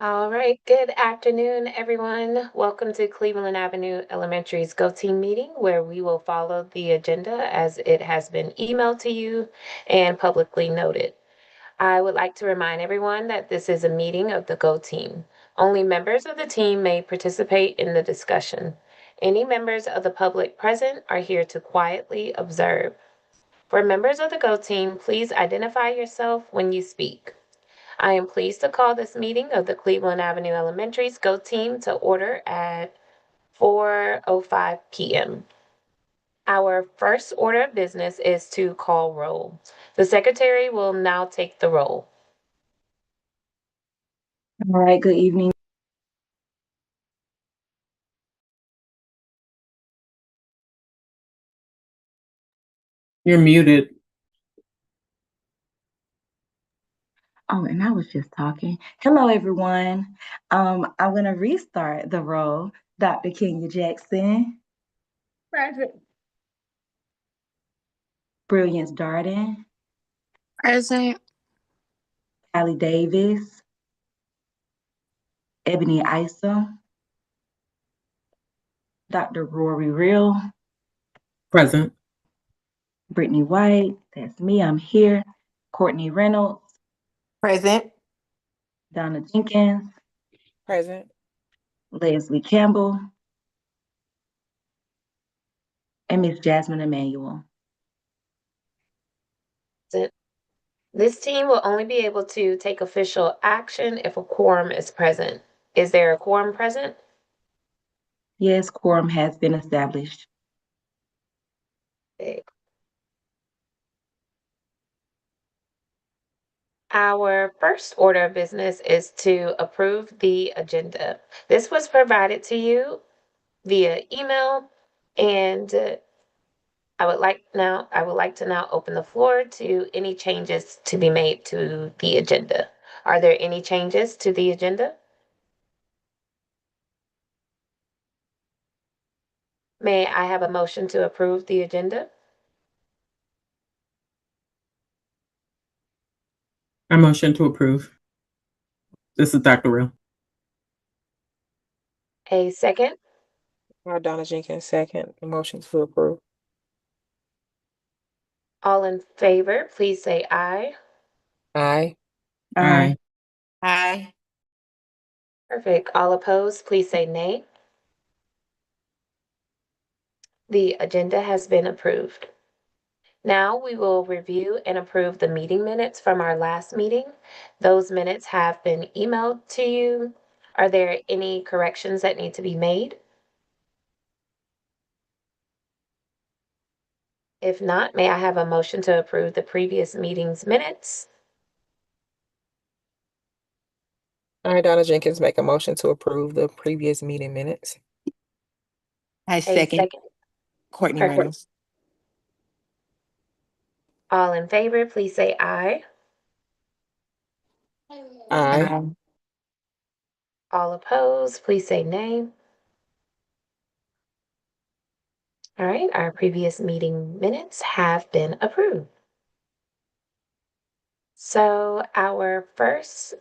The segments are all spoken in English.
All right, good afternoon, everyone. Welcome to Cleveland Avenue Elementary's Go Team meeting, where we will follow the agenda as it has been emailed to you and publicly noted. I would like to remind everyone that this is a meeting of the Go Team. Only members of the team may participate in the discussion. Any members of the public present are here to quietly observe. For members of the Go Team, please identify yourself when you speak. I am pleased to call this meeting of the Cleveland Avenue Elementary's Go Team to order at 4:05 p.m. Our first order of business is to call roll. The secretary will now take the roll. All right, good evening. You're muted. Oh, and I was just talking. Hello, everyone. I'm going to restart the roll. Dr. Kenya Jackson. Present. Brilliance Darden. Present. Allie Davis. Ebony Isom. Dr. Rory Real. Present. Brittany White. That's me. I'm here. Courtney Reynolds. Present. Donna Jenkins. Present. Leslie Campbell. And Miss Jasmine Emanuel. This team will only be able to take official action if a quorum is present. Is there a quorum present? Yes, quorum has been established. Okay. Our first order of business is to approve the agenda. This was provided to you via email, and I would like to now open the floor to any changes to be made to the agenda. Are there any changes to the agenda? May I have a motion to approve the agenda? I motion to approve. This is Dr. Real. A second? Donna Jenkins, second. Motion to approve. All in favor, please say aye. Aye. Aye. Aye. Perfect. All opposed, please say nay. The agenda has been approved. Now we will review and approve the meeting minutes from our last meeting. Those minutes have been emailed to you. Are there any corrections that need to be made? If not, may I have a motion to approve the previous meeting's minutes? I, Donna Jenkins, make a motion to approve the previous meeting minutes. I A second. Courtney Perfect. Reynolds. All in favor, please say aye. Aye. All opposed, please say nay. All right, our previous meeting minutes have been approved. So our first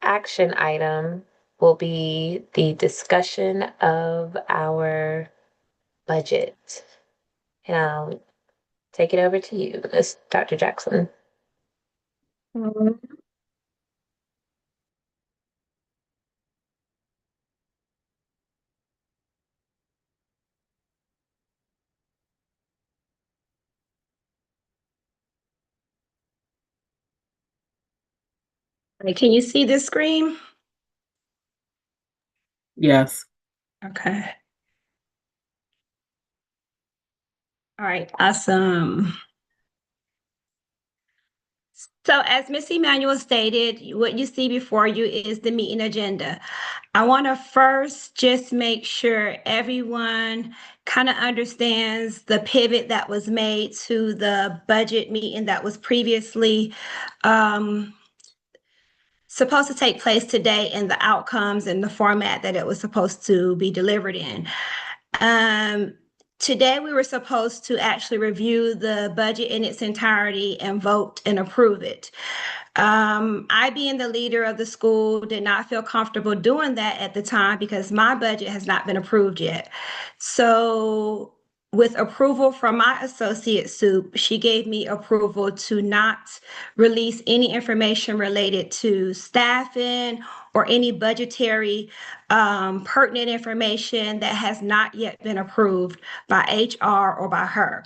action item will be the discussion of our budget. And I'll take it over to you, Ms. Dr. Jackson. Can you see this screen? Yes. Okay. All right, awesome. So as Ms. Emanuel stated, what you see before you is the meeting agenda. I want to first just make sure everyone kind of understands the pivot that was made to the budget meeting that was previously supposed to take place today, and the outcomes and the format that it was supposed to be delivered in. Today, we were supposed to actually review the budget in its entirety and vote and approve it. I, being the leader of the school, did not feel comfortable doing that at the time because my budget has not been approved yet. So, with approval from my associate Soup, she gave me approval to not release any information related to staffing or any budgetary pertinent information that has not yet been approved by HR or by her.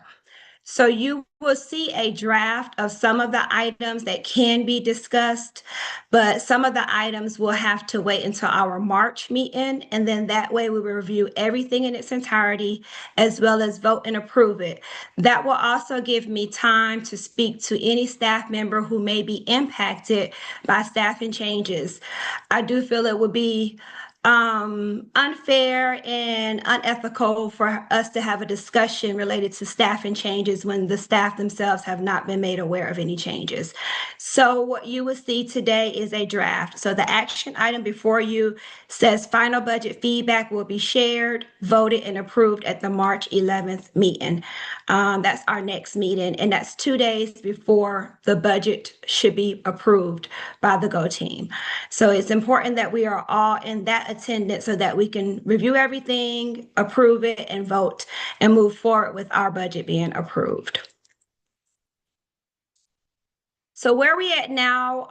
So you will see a draft of some of the items that can be discussed, but some of the items will have to wait until our March meeting. And then that way we will review everything in its entirety as well as vote and approve it. That will also give me time to speak to any staff member who may be impacted by staffing changes. I do feel it would be unfair and unethical for us to have a discussion related to staffing changes when the staff themselves have not been made aware of any changes. So what you will see today is a draft. So the action item before you says final budget feedback will be shared, voted, and approved at the March 11th meeting. That's our next meeting, and that's 2 days before the budget should be approved by the GO team. So it's important that we are all in that attendance so that we can review everything, approve it, and vote and move forward with our budget being approved. So where we at now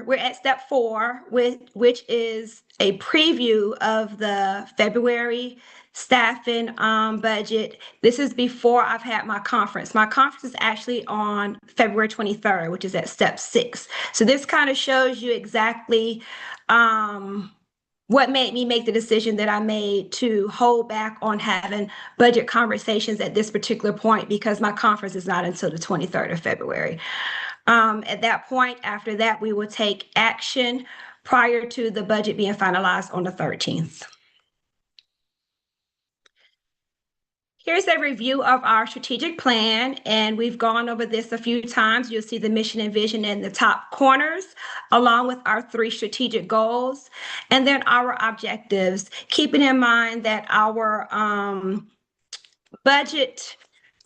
we're at step 4, which is a preview of the February staffing budget. This is before I've had my conference. My conference is actually on February 23rd, which is at step 6. So this kind of shows you exactly what made me make the decision that I made to hold back on having budget conversations at this particular point because my conference is not until the 23rd of February. At that point, after that, we will take action prior to the budget being finalized on the 13th. Here's a review of our strategic plan, and we've gone over this a few times. You'll see the mission and vision in the top corners, along with our 3 strategic goals, and then our objectives, keeping in mind that our budget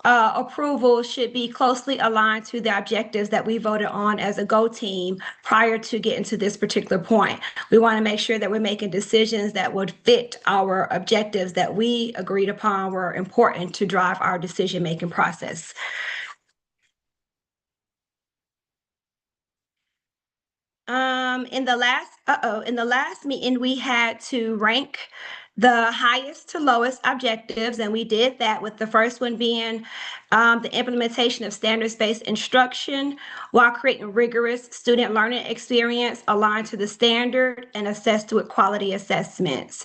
approval should be closely aligned to the objectives that we voted on as a GO team prior to getting to this particular point. We want to make sure that we're making decisions that would fit our objectives that we agreed upon were important to drive our decision-making process. In the last meeting, we had to rank the highest to lowest objectives, and we did that with the first one being the implementation of standards-based instruction while creating rigorous student learning experience aligned to the standard and assessed with quality assessments.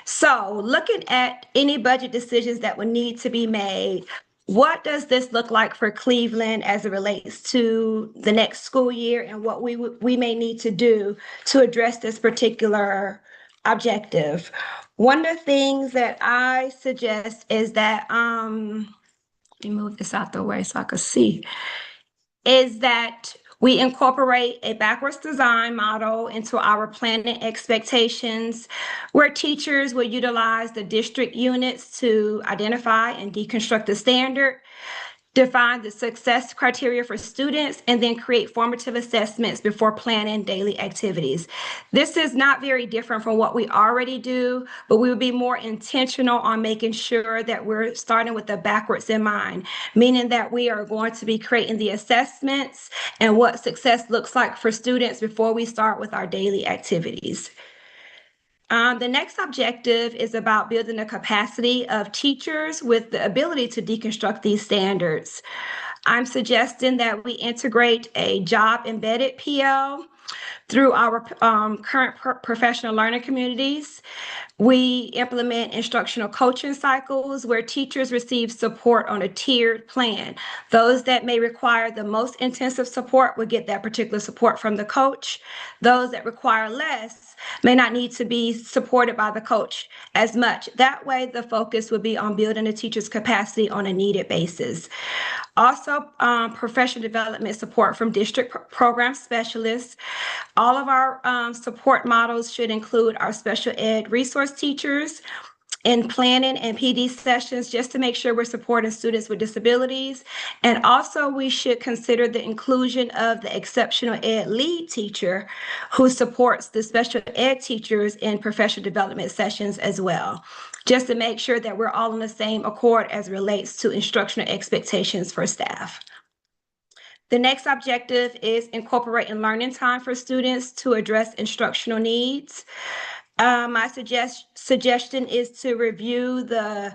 So looking at any budget decisions that would need to be made, what does this look like for Cleveland as it relates to the next school year and what we may need to do to address this particular objective? One of the things that I suggest is that, let me move this out the way so I can see, is that we incorporate a backwards design model into our planning expectations, where teachers will utilize the district units to identify and deconstruct the standard, define the success criteria for students, and then create formative assessments before planning daily activities. This is not very different from what we already do, but we will be more intentional on making sure that we're starting with the backwards in mind, meaning that we are going to be creating the assessments and what success looks like for students before we start with our daily activities. The next objective is about building the capacity of teachers with the ability to deconstruct these standards. I'm suggesting that we integrate a job embedded PL through our current professional learning communities. We implement instructional coaching cycles where teachers receive support on a tiered plan. Those that may require the most intensive support will get that particular support from the coach. Those that require less may not need to be supported by the coach as much. That way, the focus would be on building a teacher's capacity on a needed basis. Also, professional development support from district program specialists. All of our support models should include our special ed resource teachers, in planning and PD sessions just to make sure we're supporting students with disabilities. And also we should consider the inclusion of the exceptional ed lead teacher who supports the special ed teachers in professional development sessions as well, just to make sure that we're all on the same accord as it relates to instructional expectations for staff. The next objective is incorporating learning time for students to address instructional needs. My suggestion is to review the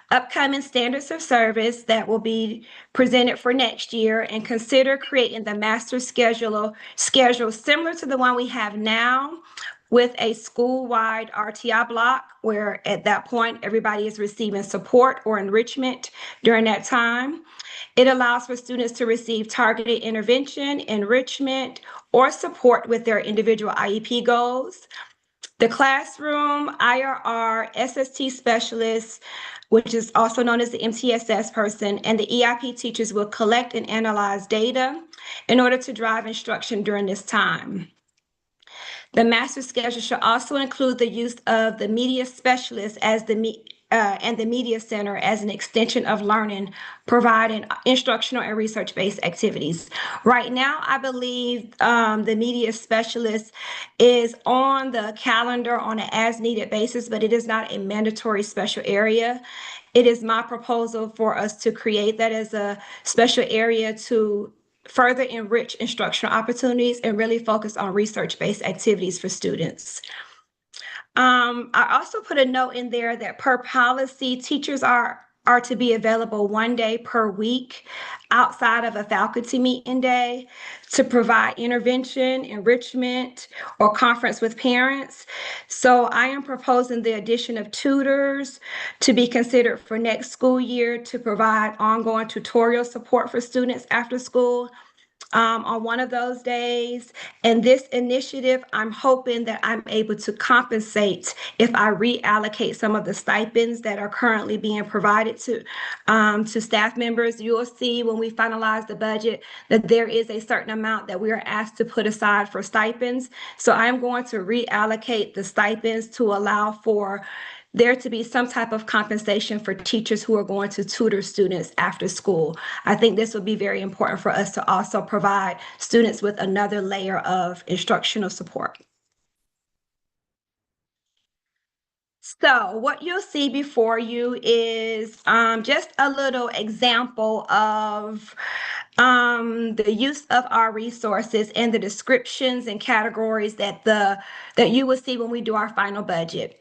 upcoming standards of service that will be presented for next year and consider creating the master schedule similar to the one we have now, with a school-wide RTI block where at that point everybody is receiving support or enrichment during that time. It allows for students to receive targeted intervention, enrichment, or support with their individual IEP goals. The classroom IRR, SST specialist, which is also known as the MTSS person, and the EIP teachers will collect and analyze data in order to drive instruction during this time. The master schedule should also include the use of the media specialist as and the media center as an extension of learning, providing instructional and research-based activities. Right now, I believe the media specialist is on the calendar on an as-needed basis, but it is not a mandatory special area. It is my proposal for us to create that as a special area to further enrich instructional opportunities and really focus on research-based activities for students. I also put a note in there that per policy, teachers are to be available 1 day per week outside of a faculty meeting day to provide intervention, enrichment, or conference with parents. So I am proposing the addition of tutors to be considered for next school year to provide ongoing tutorial support for students after school on one of those days. And this initiative, I'm hoping that I'm able to compensate if I reallocate some of the stipends that are currently being provided to staff members. You will see when we finalize the budget that there is a certain amount that we are asked to put aside for stipends. So I'm going to reallocate the stipends to allow for there to be some type of compensation for teachers who are going to tutor students after school. I think this would be very important for us to also provide students with another layer of instructional support. So what you'll see before you is just a little example of the use of our resources and the descriptions and categories that you will see when we do our final budget.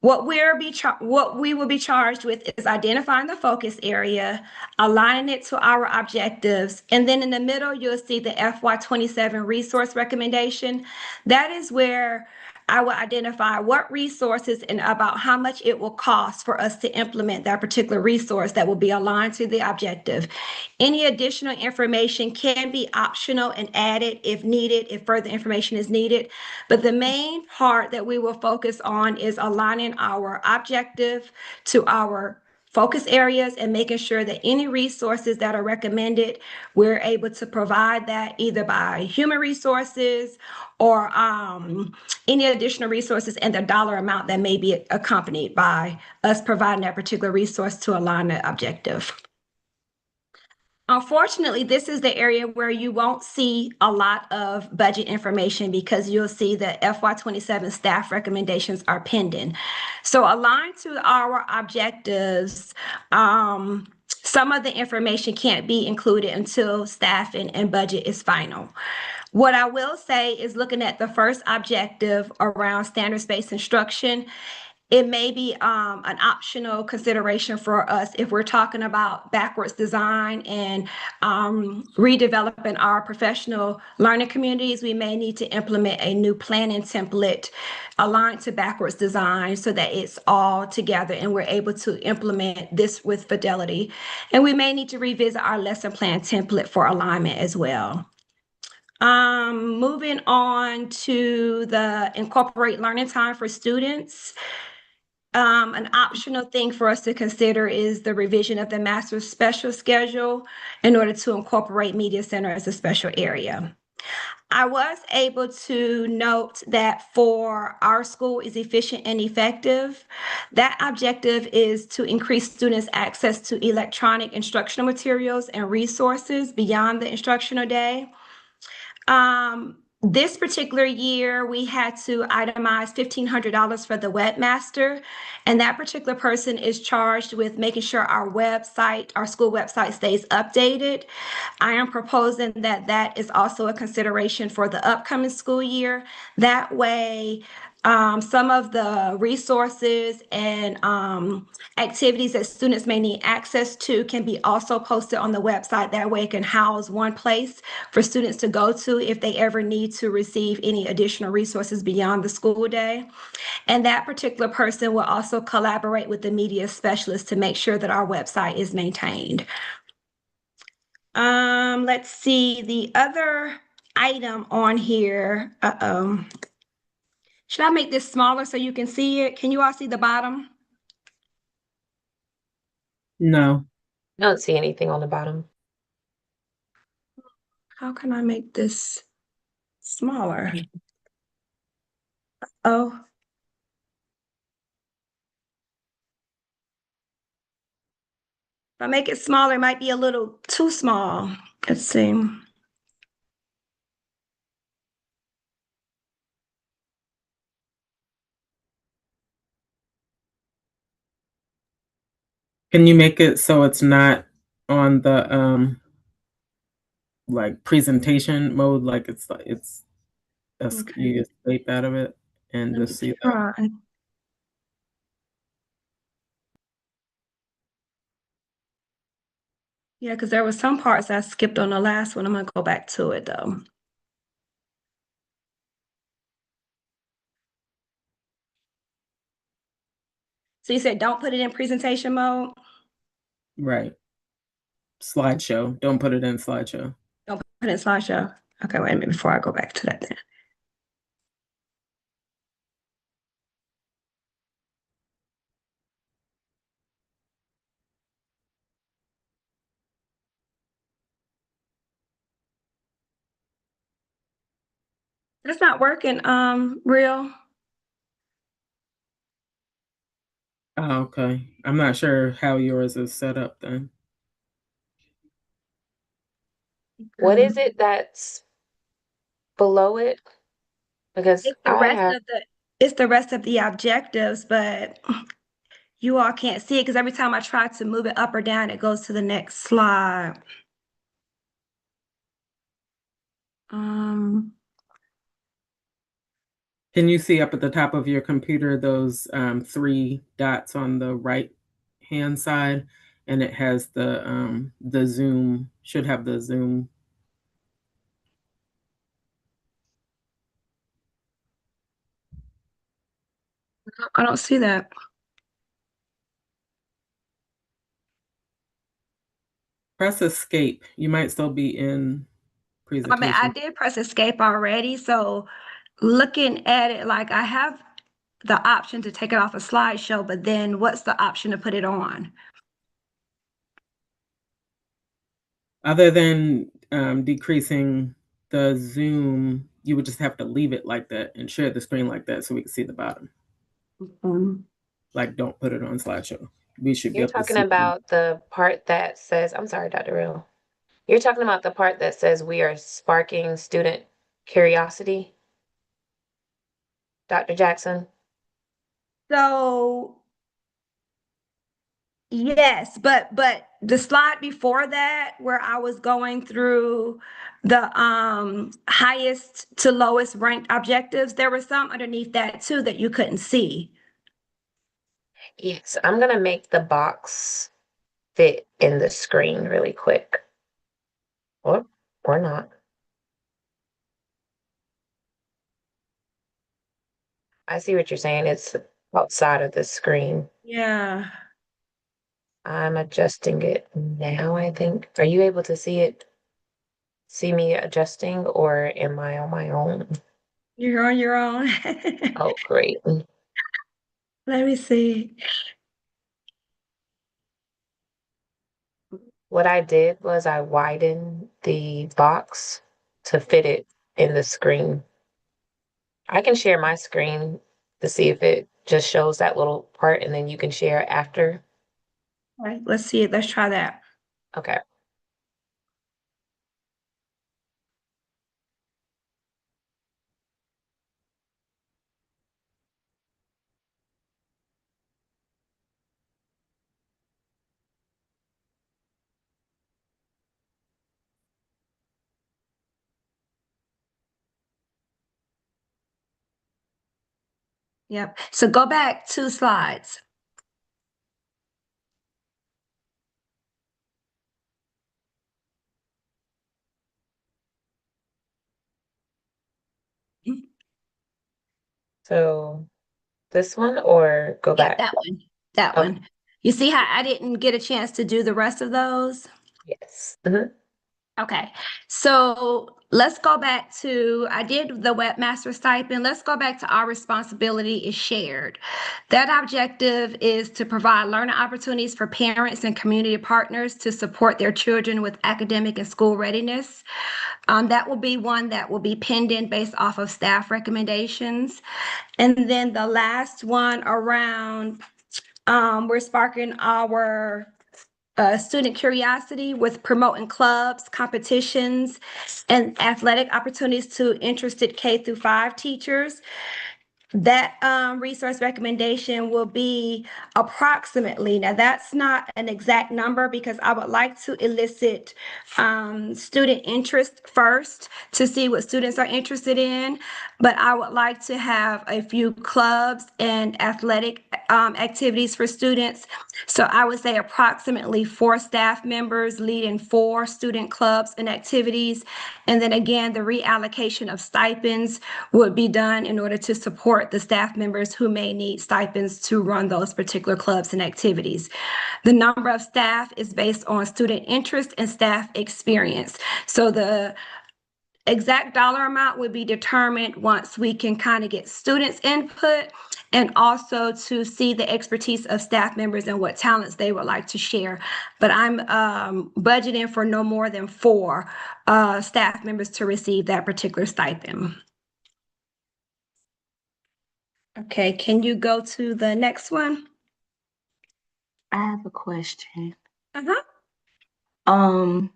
What we will be charged with is identifying the focus area, aligning it to our objectives, and then in the middle, you'll see the FY27 resource recommendation. That is where I will identify what resources and about how much it will cost for us to implement that particular resource that will be aligned to the objective. Any additional information can be optional and added if needed, if further information is needed. But the main part that we will focus on is aligning our objective to our focus areas and making sure that any resources that are recommended, we're able to provide that either by human resources or any additional resources and the dollar amount that may be accompanied by us providing that particular resource to align the objective. Unfortunately, this is the area where you won't see a lot of budget information because you'll see the FY27 staff recommendations are pending. So aligned to our objectives, some of the information can't be included until staffing and budget is final. What I will say is looking at the first objective around standards-based instruction, it may be an optional consideration for us if we're talking about backwards design and redeveloping our professional learning communities. We may need to implement a new planning template aligned to backwards design so that it's all together and we're able to implement this with fidelity. And we may need to revisit our lesson plan template for alignment as well. Moving on to the incorporate learning time for students. An optional thing for us to consider is the revision of the master's special schedule in order to incorporate media center as a special area. I was able to note that for our school is efficient and effective. That objective is to increase students' access to electronic instructional materials and resources beyond the instructional day. This particular year, we had to itemize $1,500 for the webmaster, and that particular person is charged with making sure our website, our school website stays updated. I am proposing that that is also a consideration for the upcoming school year. That way, some of the resources and activities that students may need access to can be also posted on the website. That way it can house one place for students to go to if they ever need to receive any additional resources beyond the school day. And that particular person will also collaborate with the media specialist to make sure that our website is maintained. Let's see the other item on here. Should I make this smaller so you can see it? Can you all see the bottom? No. I don't see anything on the bottom. How can I make this smaller? Oh. If I make it smaller, it might be a little too small. Let's see. Can you make it so it's not on the like presentation mode, like it's Okay. you escape out of it and Let me just see that? try. Yeah, because there were some parts I skipped on the last one. I'm gonna go back to it though. So you said don't put it in presentation mode? Right. Slideshow. Don't put it in slideshow. Don't put it in slideshow. Okay, wait a minute before I go back to that then. It's not working, real. Oh, okay. I'm not sure how yours is set up then. What is it that's below it? Because It's the I rest have, of the objectives, but you all can't see it because every time I try to move it up or down, it goes to the next slide. Um, Can you see up at the top of your computer those 3 dots on the right hand side, and it has the zoom, should have the zoom. I don't see that. Press escape. You might still be in I mean, I presentation. did press escape already, so looking at it, like I have the option to take it off a slideshow, but then what's the option to put it on? Other than decreasing the zoom, you would just have to leave it like that and share the screen like that so we can see the bottom. Like, don't put it on slideshow. We should be you're able to talking see. about the part that says, I'm sorry, Dr. Real. You're talking about the part that says we are sparking student curiosity, Dr. Jackson? So yes, but the slide before that, where I was going through the highest to lowest ranked objectives, there were some underneath that too that you couldn't see. Yes, I'm gonna make the box fit in the screen really quick. Or not. I see what you're saying. It's outside of the screen. Yeah. I'm adjusting it now, I think. Are you able to see it? See me adjusting, or am I on my own? You're on your own. Oh, great. Let me see. What I did was I widened the box to fit it in the screen. I can share my screen to see if it just shows that little part and then you can share after. All right, let's see it. Let's try that. Okay. Yep. So go back 2 slides. So this one or go Yeah, back? that one. That Okay. one. You see how I didn't get a chance to do the rest of those? Yes. Mhm. Okay, so let's go back to, I did the webmaster stipend. Let's go back to our responsibility is shared. That objective is to provide learning opportunities for parents and community partners to support their children with academic and school readiness. That will be one that will be penned in based off of staff recommendations. And then the last one around, we're sparking our student curiosity with promoting clubs, competitions, and athletic opportunities to interested K-5 teachers. That resource recommendation will be approximately, now that's not an exact number because I would like to elicit student interest first to see what students are interested in, but I would like to have a few clubs and athletic activities for students. So I would say approximately 4 staff members leading 4 student clubs and activities. And then again, the reallocation of stipends would be done in order to support the staff members who may need stipends to run those particular clubs and activities. The number of staff is based on student interest and staff experience. So the exact dollar amount would be determined once we can kind of get students' input and also to see the expertise of staff members and what talents they would like to share. But I'm budgeting for no more than 4 staff members to receive that particular stipend. Okay, can you go to the next one? I have a question. Uh-huh. Um,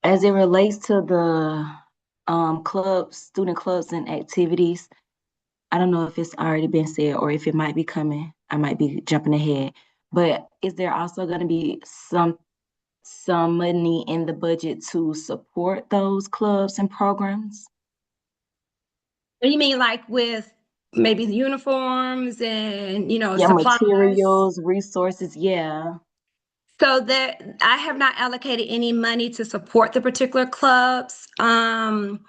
as it relates to the clubs, student clubs and activities, I don't know if it's already been said or if it might be coming. I might be jumping ahead. But is there also going to be some money in the budget to support those clubs and programs? What do you mean, like with maybe the uniforms and, Yeah, supplies? materials, resources, yeah. So that I have not allocated any money to support the particular clubs and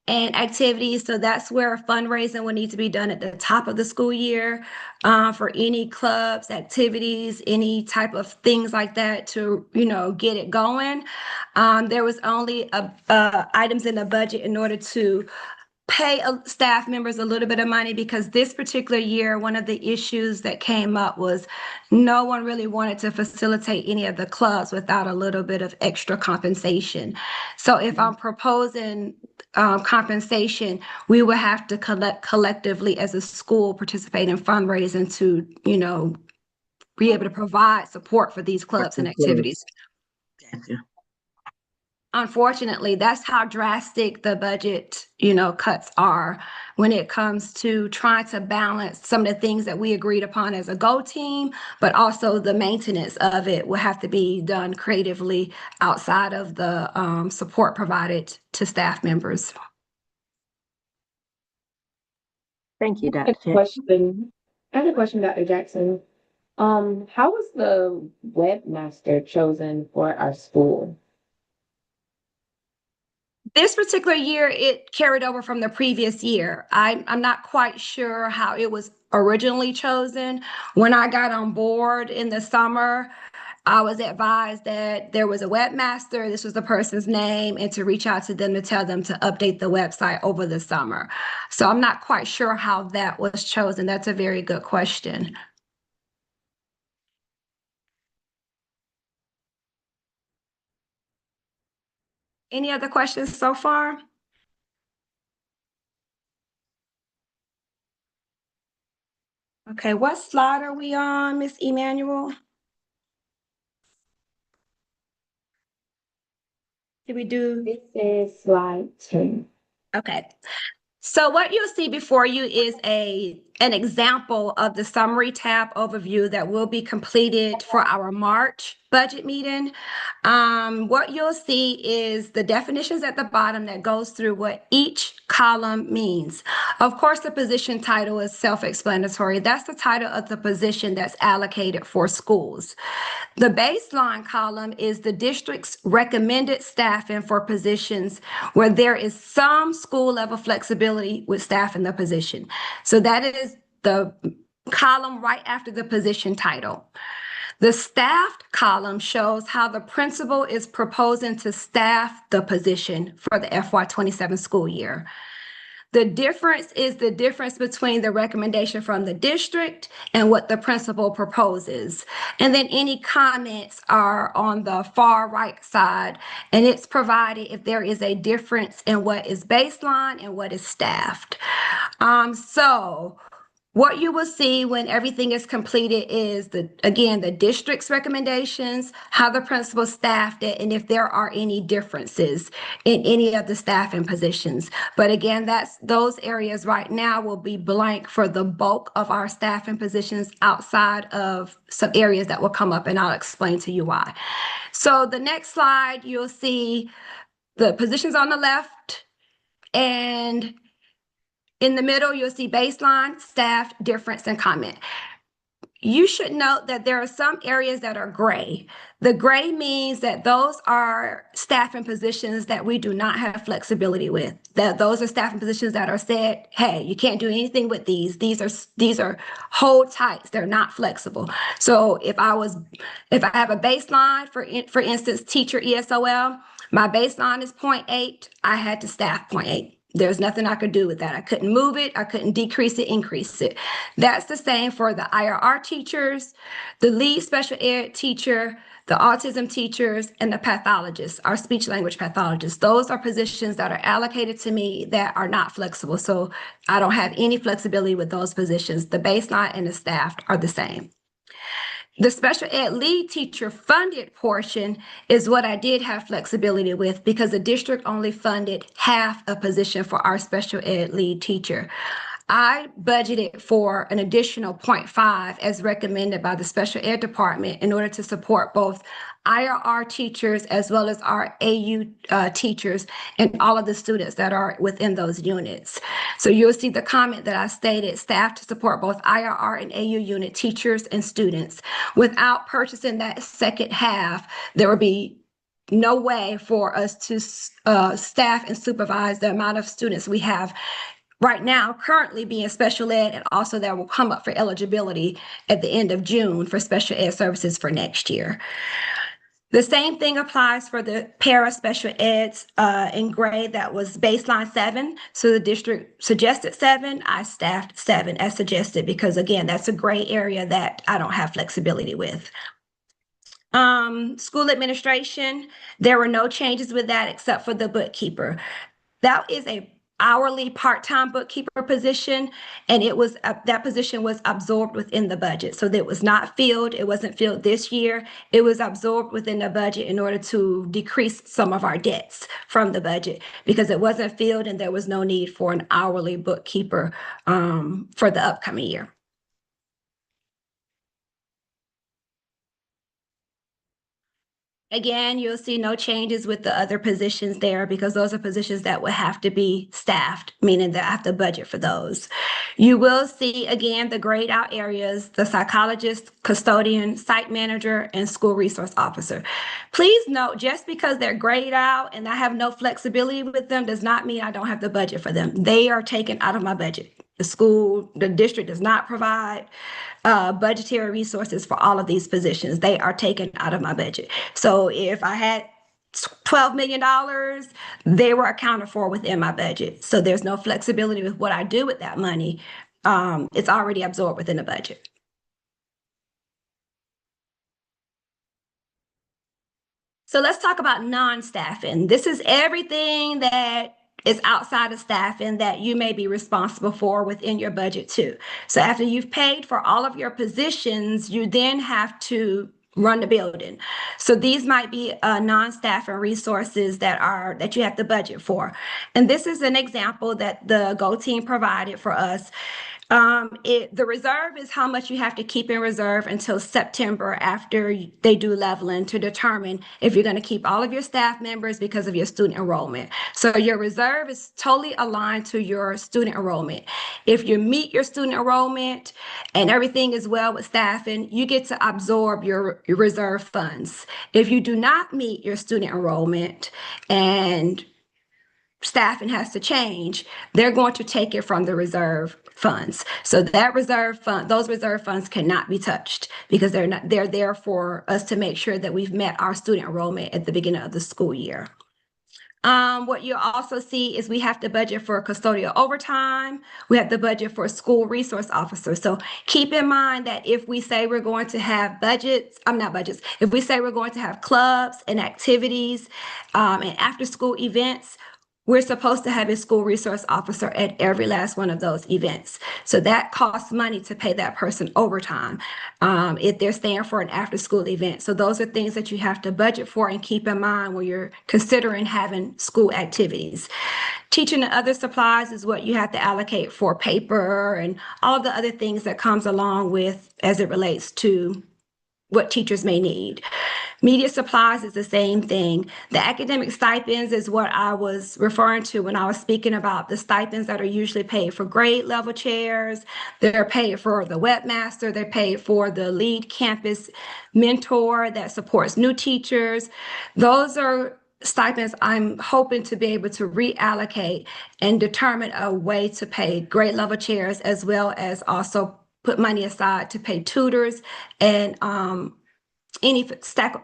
activities. So that's where fundraising will need to be done at the top of the school year for any clubs, activities, any type of things like that to, get it going. There was only items in the budget in order to pay staff members a little bit of money because this particular year, one of the issues that came up was no one really wanted to facilitate any of the clubs without a little bit of extra compensation. So if I'm proposing compensation, we would have to collectively as a school participate in fundraising to, be able to provide support for these Support clubs the and clubs. activities. Gotcha. Unfortunately, that's how drastic the budget, cuts are when it comes to trying to balance some of the things that we agreed upon as a Go team, but also the maintenance of it will have to be done creatively outside of the support provided to staff members. Thank you, I had Dr. a Jackson. question. I had a question, Dr. Jackson. How was the webmaster chosen for our school? This particular year, it carried over from the previous year. I'm not quite sure how it was originally chosen. When I got on board in the summer, I was advised that there was a webmaster, this was the person's name, and to reach out to them to tell them to update the website over the summer. So I'm not quite sure how that was chosen. That's a very good question. Any other questions so far? Okay, what slide are we on, Miss Emmanuel? Did we do? This is slide 10. Okay. So what you'll see before you is an example of the summary tab overview that will be completed for our March budget meeting. What you'll see is the definitions at the bottom that goes through what each column means. Of course, the position title is self-explanatory. That's the title of the position that's allocated for schools. The baseline column is the district's recommended staffing for positions where there is some school level flexibility with staffing the position. So that is the column right after the position title. The staffed column shows how the principal is proposing to staff the position for the FY27 school year. The difference is the difference between the recommendation from the district and what the principal proposes. And then any comments are on the far right side, and it's provided if there is a difference in what is baseline and what is staffed. So what you will see when everything is completed is the district's recommendations, how the principal staffed it, and if there are any differences in any of the staffing positions. But again, those areas right now will be blank for the bulk of our staffing positions outside of some areas that will come up, and I'll explain to you why. So the next slide, you'll see the positions on the left, and in the middle, you'll see baseline, staff, difference, and comment. You should note that there are some areas that are gray. The gray means that those are staffing positions that we do not have flexibility with. That those are staffing positions that are said, hey, you can't do anything with these. These are hold tights. They're not flexible. So if I have a baseline, for instance, teacher ESOL, my baseline is 0.8. I had to staff 0.8. There's nothing I could do with that. I couldn't move it. I couldn't decrease it, increase it. That's the same for the IRR teachers, the lead special ed teacher, the autism teachers, and the pathologists, our speech language pathologists. Those are positions that are allocated to me that are not flexible. So I don't have any flexibility with those positions. The baseline and the staff are the same. The special ed lead teacher funded portion is what I did have flexibility with because the district only funded half a position for our special ed lead teacher. I budgeted for an additional 0.5 as recommended by the special ed department in order to support both IRR teachers as well as our AU teachers and all of the students that are within those units. So you'll see the comment that I stated, staff to support both IRR and AU unit teachers and students. Without purchasing that second half, there would be no way for us to staff and supervise the amount of students we have right now currently being special ed, and also that will come up for eligibility at the end of June for special ed services for next year. The same thing applies for the para special eds in grade that was baseline 7. So the district suggested 7, I staffed 7 as suggested because again, that's a gray area that I don't have flexibility with. School administration, there were no changes with that except for the bookkeeper. That is a hourly part-time bookkeeper position, and that position was absorbed within the budget. So that was not filled. It wasn't filled this year. It was absorbed within the budget in order to decrease some of our debts from the budget because it wasn't filled and there was no need for an hourly bookkeeper for the upcoming year. Again, you'll see no changes with the other positions there because those are positions that will have to be staffed, meaning that I have to budget for those. You will see, again, the grayed out areas, the psychologist, custodian, site manager, and school resource officer. Please note, just because they're grayed out and I have no flexibility with them does not mean I don't have the budget for them. They are taken out of my budget. The district does not provide budgetary resources for all of these positions. They are taken out of my budget. So if I had $12 million, they were accounted for within my budget. So there's no flexibility with what I do with that money. It's already absorbed within the budget. So let's talk about non-staffing. This is everything that is outside of staffing that you may be responsible for within your budget too. So after you've paid for all of your positions, you then have to run the building. So these might be non-staffing resources that you have to budget for. And this is an example that the Go team provided for us. The reserve is how much you have to keep in reserve until September after they do leveling to determine if you're going to keep all of your staff members because of your student enrollment. So your reserve is totally aligned to your student enrollment. If you meet your student enrollment and everything is well with staffing, you get to absorb your reserve funds. If you do not meet your student enrollment and staffing has to change, they're going to take it from the reserve funds. So that reserve fund, those reserve funds cannot be touched because they're there for us to make sure that we've met our student enrollment at the beginning of the school year. What you'll also see is we have to budget for custodial overtime. We have to budget for school resource officers. So keep in mind that if we say we're going to have if we say we're going to have clubs and activities and after school events, we're supposed to have a school resource officer at every last one of those events. So that costs money to pay that person overtime if they're staying for an after school event. So those are things that you have to budget for and keep in mind when you're considering having school activities. Teaching and other supplies is what you have to allocate for paper and all the other things that comes along with as it relates to what teachers may need. Media supplies is the same thing. The academic stipends is what I was referring to when I was speaking about the stipends that are usually paid for grade level chairs. They're paid for the webmaster. They're paid for the lead campus mentor that supports new teachers. Those are stipends I'm hoping to be able to reallocate and determine a way to pay grade level chairs as well as also put money aside to pay tutors and any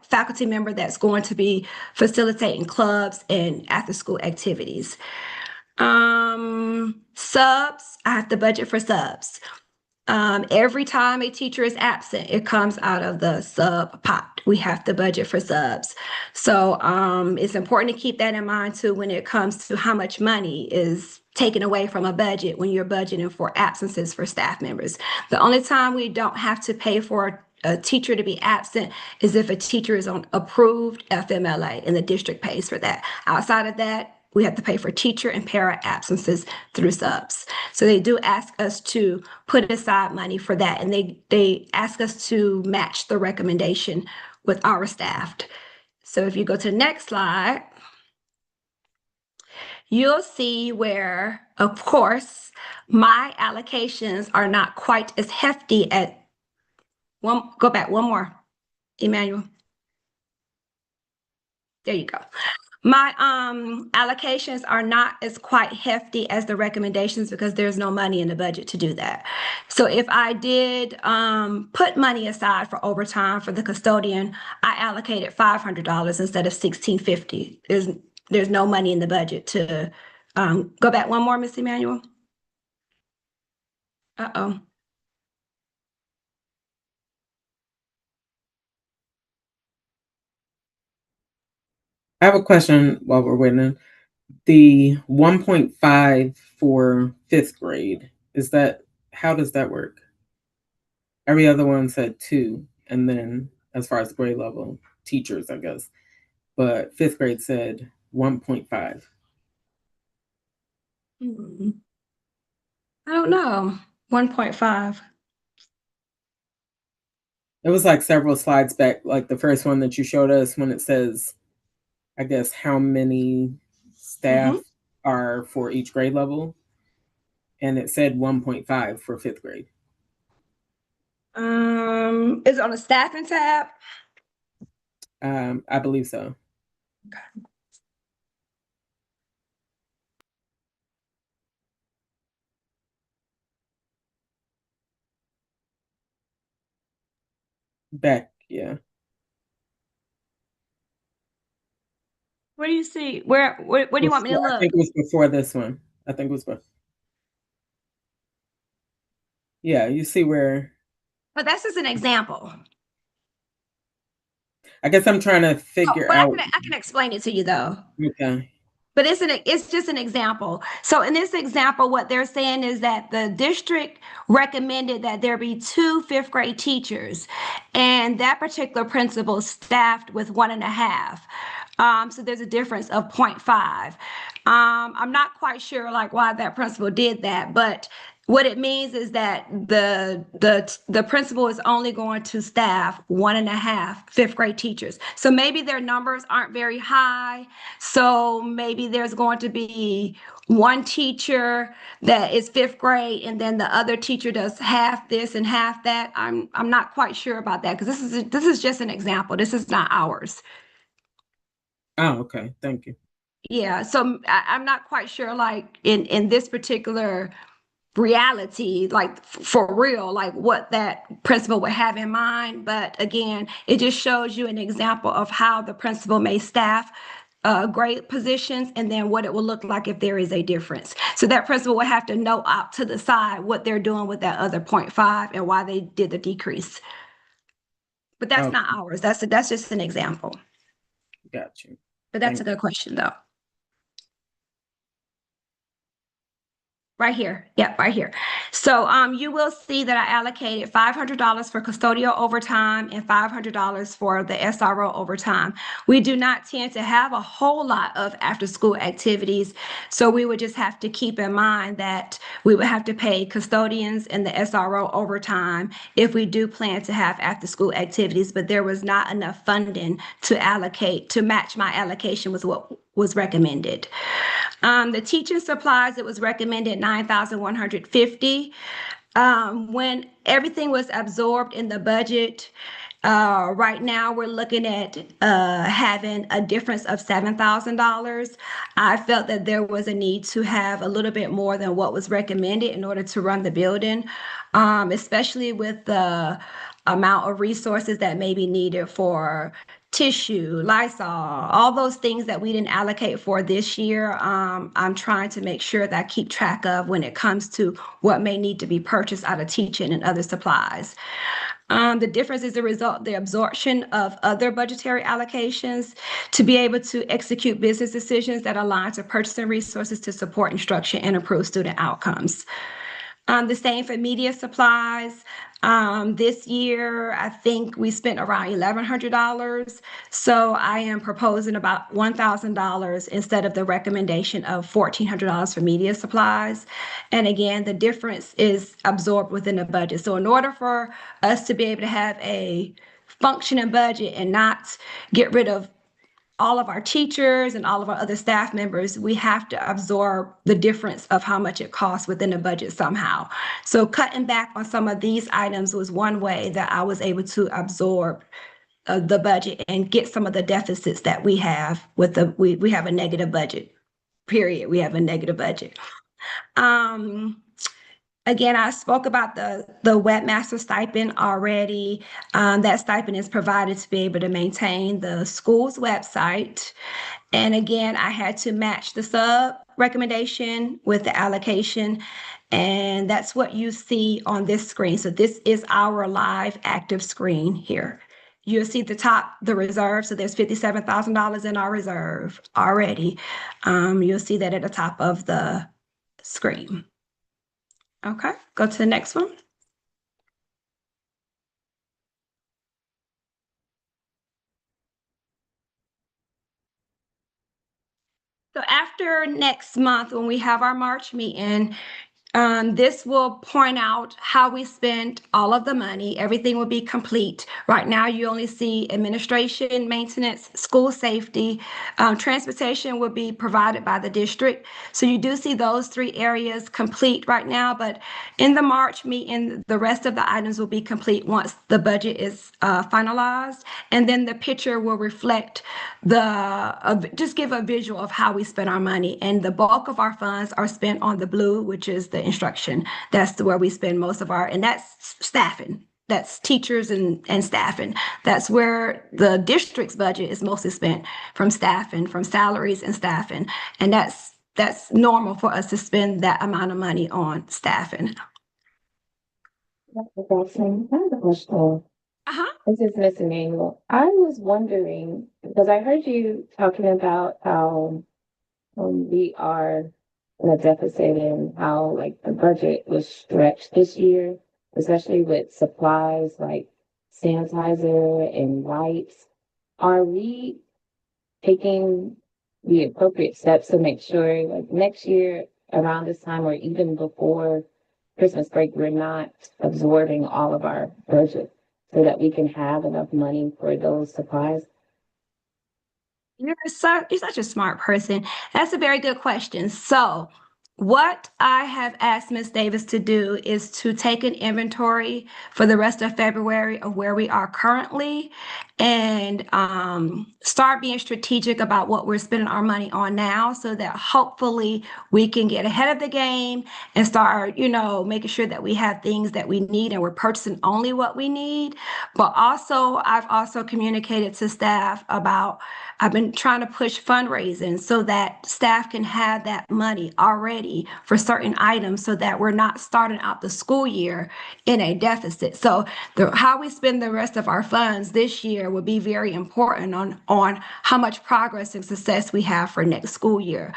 faculty member that's going to be facilitating clubs and after school activities. Subs, I have to budget for subs. Every time a teacher is absent, it comes out of the sub pot. We have to budget for subs. So it's important to keep that in mind too when it comes to how much money is taken away from a budget when you're budgeting for absences for staff members. The only time we don't have to pay for a teacher to be absent is if a teacher is on approved FMLA and the district pays for that. Outside of that, we have to pay for teacher and para absences through subs. So they do ask us to put aside money for that, and they ask us to match the recommendation with our staff. So if you go to the next slide, you'll see where, of course, my allocations are not quite as hefty at go back one more, Emmanuel. There you go. My allocations are not as quite hefty as the recommendations because there's no money in the budget to do that. So if I did put money aside for overtime for the custodian, I allocated $500 instead of $1,650. There's no money in the budget to go back one more, Miss Emmanuel. Uh-oh. I have a question while we're waiting. The 1.5 for 5th grade, how does that work? Every other one said 2, and then as far as grade level teachers, I guess. But 5th grade said 1.5. I don't know. 1.5. It was like several slides back, like the first one that you showed us when it says, I guess, how many staff are for each grade level. And it said 1.5 for 5th grade. Is it on the staffing tab? I believe so. Okay. Back, yeah. Where do you see? Where do you want me to look? I think it was before this one. I think it was before. Yeah, you see where. But that's just an example. I guess I'm trying to figure out. I can explain it to you though. Okay. But it's just an example. So in this example, what they're saying is that the district recommended that there be 2 fifth-grade teachers, and that particular principal staffed with 1.5. So there's a difference of 0.5. I'm not quite sure like why that principal did that, but what it means is that the principal is only going to staff 1.5 fifth-grade teachers. So maybe their numbers aren't very high. So maybe there's going to be one teacher that is fifth grade, and then the other teacher does half this and half that. I'm not quite sure about that because this is just an example. This is not ours. Oh, okay. Thank you. Yeah, so I'm not quite sure, like in this particular reality, like for real, like what that principal would have in mind. But again, it just shows you an example of how the principal may staff grade positions and then what it will look like if there is a difference. So that principal will have to know out to the side what they're doing with that other 0.5 and why they did the decrease. But that's Okay, not ours. That's just an example. got you. But that's a Thank good question though. Right here. Yep, right here. So you will see that I allocated $500 for custodial overtime and $500 for the SRO overtime. We do not tend to have a whole lot of after school activities. So we would just have to keep in mind that we would have to pay custodians and the SRO overtime if we do plan to have after school activities, but there was not enough funding to allocate to match my allocation with what was recommended. The teaching supplies, it was recommended 9,150. When everything was absorbed in the budget, right now we're looking at having a difference of $7,000. I felt that there was a need to have a little bit more than what was recommended in order to run the building, especially with the amount of resources that may be needed for tissue, Lysol, all those things that we didn't allocate for this year. I'm trying to make sure that I keep track of when it comes to what may need to be purchased out of teaching and other supplies. The difference is the result, the absorption of other budgetary allocations to be able to execute business decisions that align to purchasing resources to support instruction and improve student outcomes. The same for media supplies. This year, I think we spent around $1,100. So I am proposing about $1,000 instead of the recommendation of $1,400 for media supplies. And again, the difference is absorbed within the budget. So in order for us to be able to have a functioning budget and not get rid of all of our teachers and all of our other staff members, we have to absorb the difference of how much it costs within the budget somehow. So cutting back on some of these items was one way that I was able to absorb the budget and get some of the deficits that we have with we have a negative budget, period. We have a negative budget. Again, I spoke about the webmaster stipend already. That stipend is provided to be able to maintain the school's website. And again, I had to match the sub recommendation with the allocation. And that's what you see on this screen. So this is our live active screen here. You'll see the top, the reserve. So there's $57,000 in our reserve already. You'll see that at the top of the screen. Okay, go to the next one. So after next month, when we have our March meeting, this will point out how we spent all of the money. Everything will be complete. Right now, you only see administration, maintenance, school safety, transportation will be provided by the district. So you do see those 3 areas complete right now, but in the March meeting, the rest of the items will be complete once the budget is finalized. And then the picture will reflect just give a visual of how we spend our money. And the bulk of our funds are spent on the blue, which is the instruction. That's where we spend most of our, and that's staffing. That's teachers and staffing. That's where the district's budget is mostly spent, from staffing, from salaries and staffing. And that's normal for us to spend that amount of money on staffing. Uh-huh. This is Miss Emmanuel. I was wondering, because I heard you talking about how We are in a deficit in how like the budget was stretched this year, especially with supplies like sanitizer and wipes. Are we taking the appropriate steps to make sure like next year around this time or even before Christmas break, we're not absorbing all of our budget so that we can have enough money for those supplies? You're such a smart person. That's a very good question. So, what I have asked Ms. Davis to do is to take an inventory for the rest of February of where we are currently and start being strategic about what we're spending our money on now so that hopefully we can get ahead of the game and start, making sure that we have things that we need and we're purchasing only what we need. But also, I've also communicated to staff about I've been trying to push fundraising so that staff can have that money already for certain items so that we're not starting out the school year in a deficit. So how we spend the rest of our funds this year will be very important on how much progress and success we have for next school year.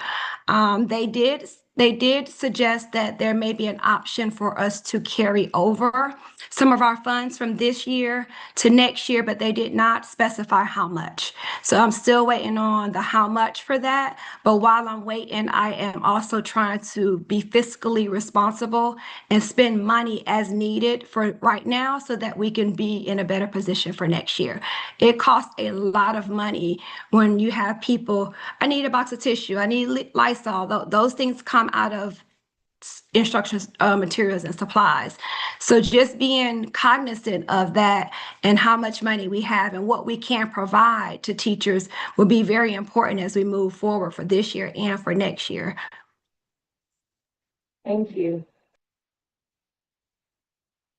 They did suggest that there may be an option for us to carry over some of our funds from this year to next year, but they did not specify how much. So I'm still waiting on the how much for that. But while I'm waiting, I am also trying to be fiscally responsible and spend money as needed for right now so that we can be in a better position for next year. It costs a lot of money when you have people, I need a box of tissue, I need Lysol. Those things come out of instructions, materials, and supplies. So just being cognizant of that and how much money we have and what we can provide to teachers will be very important as we move forward for this year and for next year. Thank you.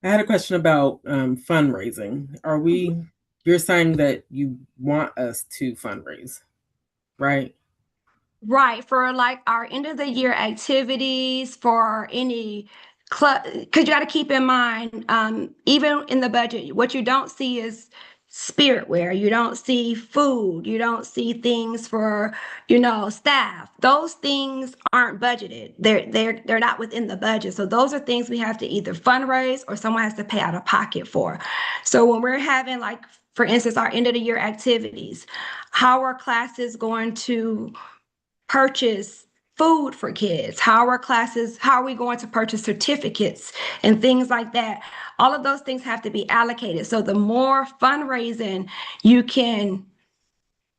I had a question about fundraising. You're saying that you want us to fundraise, right? Right, for like our end of the year activities, for any club, because you got to keep in mind, even in the budget, what you don't see is spirit wear. You don't see food. You don't see things for, staff. Those things aren't budgeted. They're not within the budget. So those are things we have to either fundraise or someone has to pay out of pocket for. So when we're having like, for instance, our end of the year activities, how are classes going to purchase food for kids? How are we going to purchase certificates and things like that? All of those things have to be allocated. So the more fundraising you can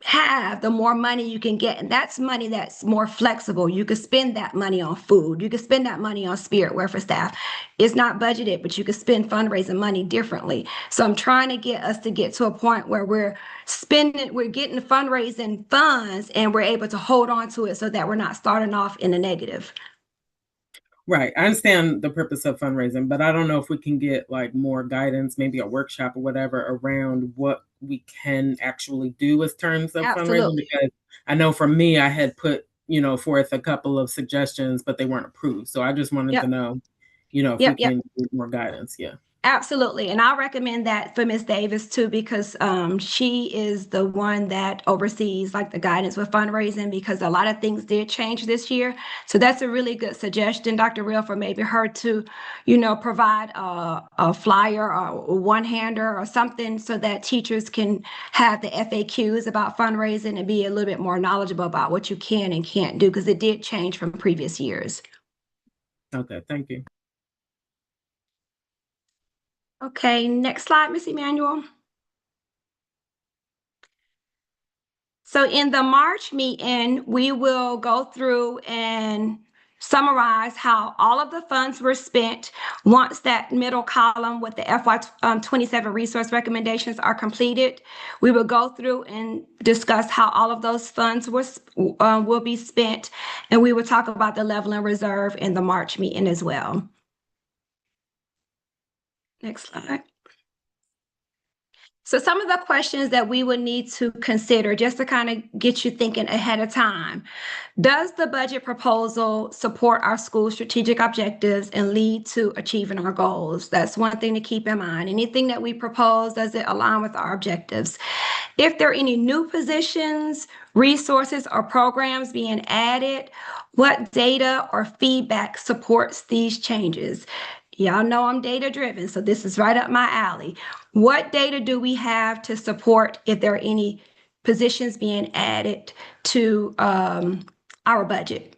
have, the more money you can get. And that's money that's more flexible. You could spend that money on food. You could spend that money on spirit wear for staff. It's not budgeted, but you could spend fundraising money differently. So I'm trying to get us to get to a point where we're getting fundraising funds and we're able to hold on to it so that we're not starting off in a negative. Right. I understand the purpose of fundraising, but I don't know if we can get like more guidance, maybe a workshop or whatever around what we can actually do with terms of fundraising. Absolutely. Because I know for me, I had put, forth a couple of suggestions, but they weren't approved. So I just wanted to Yep. know, if we Yep. Yep. can get more guidance. Yeah. Absolutely. And I'll recommend that for Miss Davis too, because she is the one that oversees like the guidance with fundraising because a lot of things did change this year. So that's a really good suggestion, Dr. Real, for maybe her to, provide a flyer or one-hander or something so that teachers can have the FAQs about fundraising and be a little bit more knowledgeable about what you can and can't do because it did change from previous years. Okay. Thank you. Okay, next slide, Miss Emanuel. So in the March meeting, we will go through and summarize how all of the funds were spent once that middle column with the FY27 resource recommendations are completed. We will go through and discuss how all of those funds will be spent, and we will talk about the level and reserve in the March meeting as well. Next slide. So some of the questions that we would need to consider just to kind of get you thinking ahead of time. Does the budget proposal support our school strategic objectives and lead to achieving our goals? That's one thing to keep in mind. Anything that we propose, does it align with our objectives? If there are any new positions, resources, or programs being added, what data or feedback supports these changes? Y'all know I'm data driven, so this is right up my alley. What data do we have to support if there are any positions being added to our budget?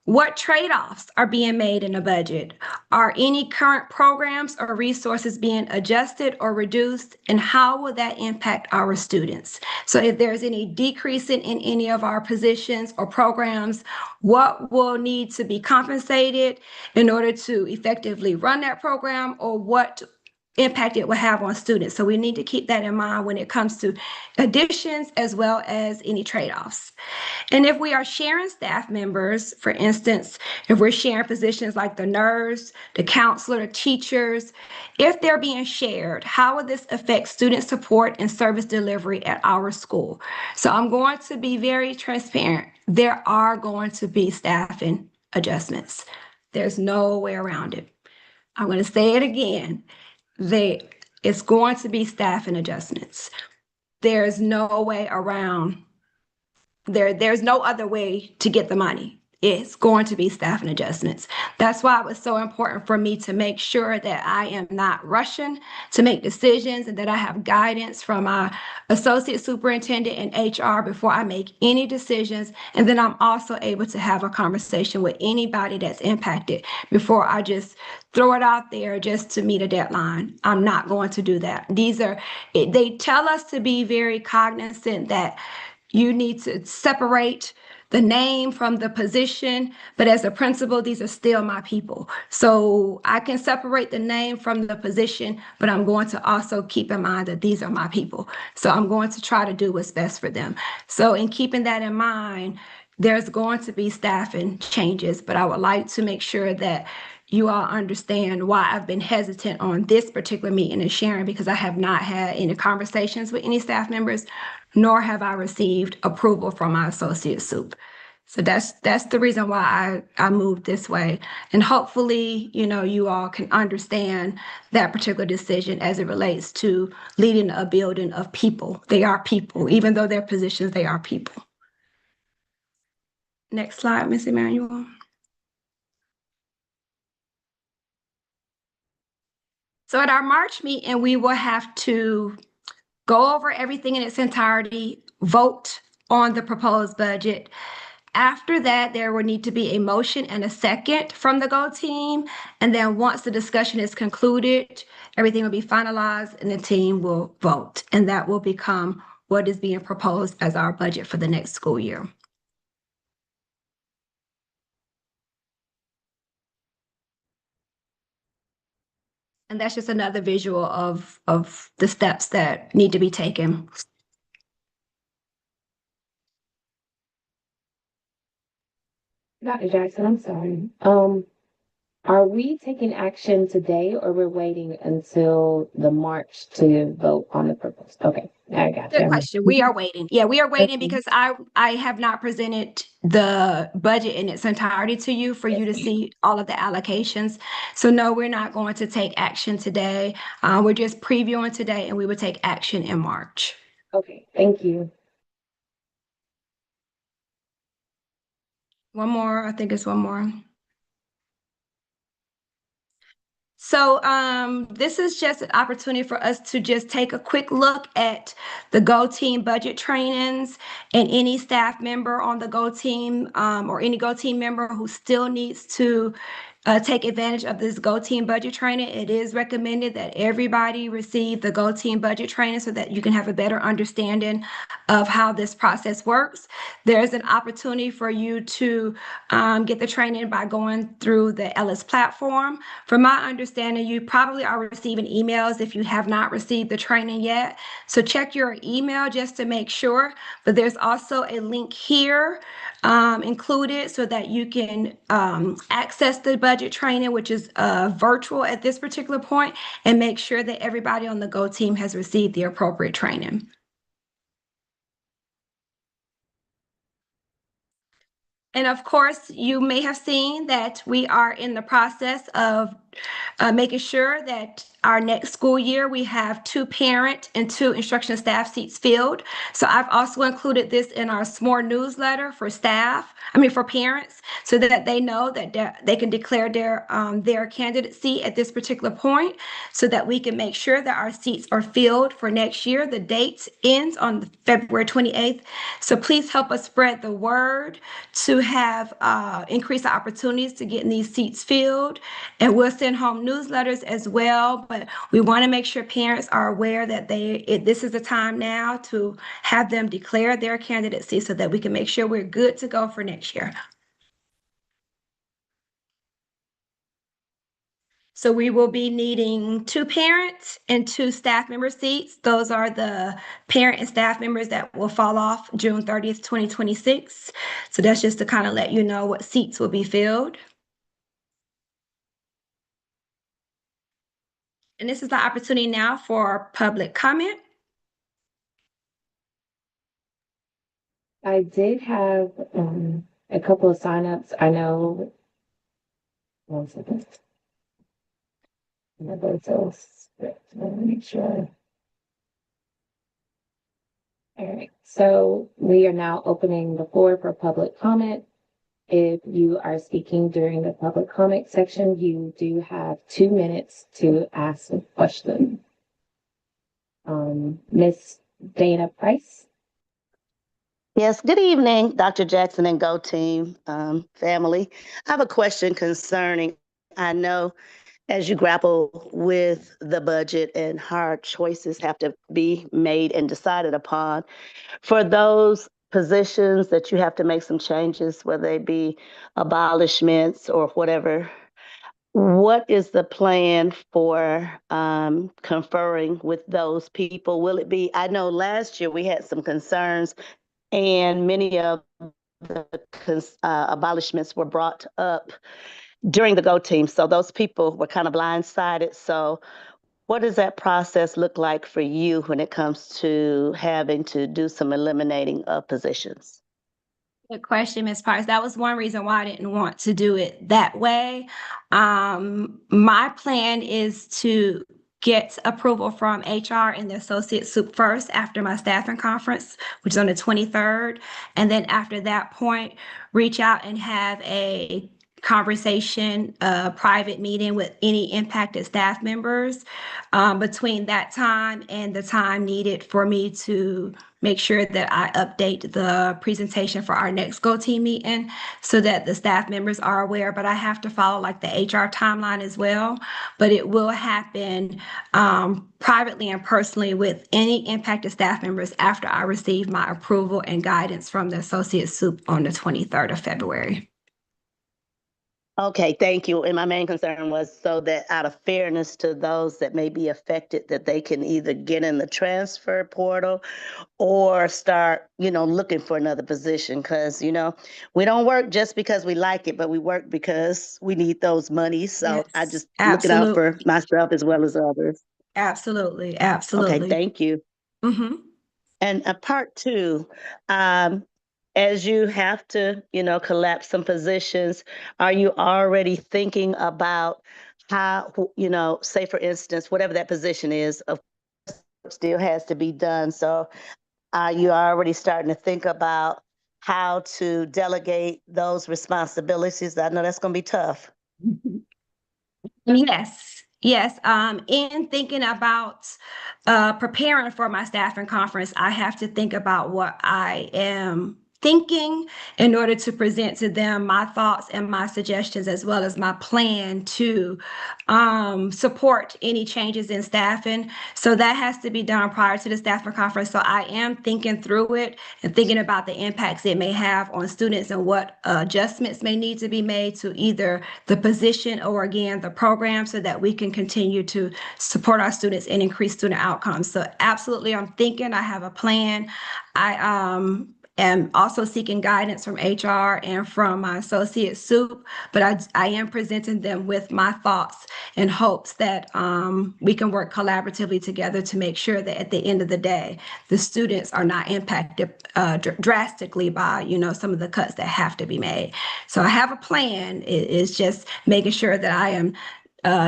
What trade-offs are being made in the budget? Are any current programs or resources being adjusted or reduced? And how will that impact our students? So if there's any decrease in any of our positions or programs, what will need to be compensated in order to effectively run that program, or what impact it will have on students? So we need to keep that in mind when it comes to additions as well as any trade-offs. And if we are sharing staff members, for instance, if we're sharing positions like the nurse, the counselor, the teachers, if they're being shared, how will this affect student support and service delivery at our school? So I'm going to be very transparent. There are going to be staffing adjustments. There's no way around it. I'm going to say it again. It's going to be staffing adjustments. There's no way around. There's no other way to get the money. It's going to be staffing adjustments. That's why it was so important for me to make sure that I am not rushing to make decisions and that I have guidance from my associate superintendent and HR before I make any decisions. And then I'm also able to have a conversation with anybody that's impacted before I just throw it out there just to meet a deadline. I'm not going to do that. They tell us to be very cognizant that you need to separate the name from the position, but as a principal, these are still my people. So I can separate the name from the position, but I'm going to also keep in mind that these are my people. So I'm going to try to do what's best for them. So in keeping that in mind, there's going to be staffing changes, but I would like to make sure that you all understand why I've been hesitant on this particular meeting and sharing, because I have not had any conversations with any staff members, nor have I received approval from my associate soup. So that's the reason why I moved this way. And hopefully, you all can understand that particular decision as it relates to leading a building of people. They are people, even though they're positions, they are people. Next slide, Ms. Emmanuel. So at our March meeting, we will have to go over everything in its entirety, vote on the proposed budget. After that, there will need to be a motion and a second from the GO team. And then once the discussion is concluded, everything will be finalized and the team will vote. And that will become what is being proposed as our budget for the next school year. And that's just another visual of the steps that need to be taken. Dr. Jackson, I'm sorry. Are we taking action today, or we're waiting until the March to vote on the proposal? Okay, I got Good you. question. We are waiting. Yeah, we are waiting because I have not presented the budget in its entirety to you for you to see all of the allocations. So no, we're not going to take action today. We're just previewing today, and we would take action in March. Okay, thank you. One more, I think it's one more. So this is just an opportunity for us to just take a quick look at the GO team budget trainings, and any staff member on the GO team or any GO team member who still needs to take advantage of this GO team budget training. It is recommended that everybody receive the GO team budget training so that you can have a better understanding of how this process works. There's an opportunity for you to get the training by going through the Ellis platform. From my understanding, you probably are receiving emails if you have not received the training yet. So check your email just to make sure. But there's also a link here included so that you can access the budget training, which is virtual at this particular point, and make sure that everybody on the Go team has received the appropriate training. And of course, you may have seen that we are in the process of making sure that our next school year we have 2 parent and 2 instructional staff seats filled. So I've also included this in our SMORE newsletter for for parents, so that they know that they can declare their candidacy at this particular point, so that we can make sure that our seats are filled for next year. The date ends on February 28th. So please help us spread the word to have increased opportunities to getting these seats filled. And we'll send home newsletters as well, but we want to make sure parents are aware that this is the time now to have them declare their candidacy so that we can make sure we're good to go for next year. So we will be needing 2 parents and 2 staff member seats. Those are the parent and staff members that will fall off June 30th, 2026. So that's just to kind of let you know what seats will be filled. And this is the opportunity now for public comment. I did have a couple of signups. I know, one second. Let me make sure. All right, so we are now opening the floor for public comment. If you are speaking during the public comment section, you do have 2 minutes to ask a question. Miss Dana Price. Yes, good evening, Dr. Jackson and Go Team family. I have a question concerning, I know as you grapple with the budget and hard choices have to be made and decided upon, for those positions that you have to make some changes, whether they be abolishments or whatever, what is the plan for conferring with those people? Will it be, I know last year we had some concerns and many of the abolishments were brought up during the Go team. So those people were kind of blindsided. So what does that process look like for you when it comes to having to do some eliminating of positions? Good question, Ms. Parks. That was one reason why I didn't want to do it that way. My plan is to get approval from HR and the associate soup first after my staffing conference, which is on the 23rd. And then after that point, reach out and have a conversation, a private meeting with any impacted staff members between that time and the time needed for me to make sure that I update the presentation for our next Go Team meeting so that the staff members are aware, but I have to follow like the HR timeline as well. But it will happen privately and personally with any impacted staff members after I receive my approval and guidance from the associate soup on the 23rd of February. Okay, thank you. And my main concern was so that out of fairness to those that may be affected, that they can either get in the transfer portal or start, looking for another position. Because, we don't work just because we like it, but we work because we need those monies. So I Yes, just looking out absolutely. for myself as well as others. Absolutely. Okay, Absolutely. thank you. Mm-hmm. And part 2, as you have to, collapse some positions, are you already thinking about how, say for instance, whatever that position is, of course, still has to be done. So are you already starting to think about how to delegate those responsibilities? I know that's going to be tough. Yes, yes. In thinking about preparing for my staffing conference, I have to think about what I am thinking in order to present to them my thoughts and my suggestions, as well as my plan to support any changes in staffing. So that has to be done prior to the staffing conference. So I am thinking through it and thinking about the impacts it may have on students and what adjustments may need to be made to either the position or again the program so that we can continue to support our students and increase student outcomes. So absolutely, I'm thinking, I have a plan. am also seeking guidance from HR and from my associate soup, but I am presenting them with my thoughts in hopes that we can work collaboratively together to make sure that at the end of the day, the students are not impacted drastically by, some of the cuts that have to be made. So I have a plan. It's just making sure that I am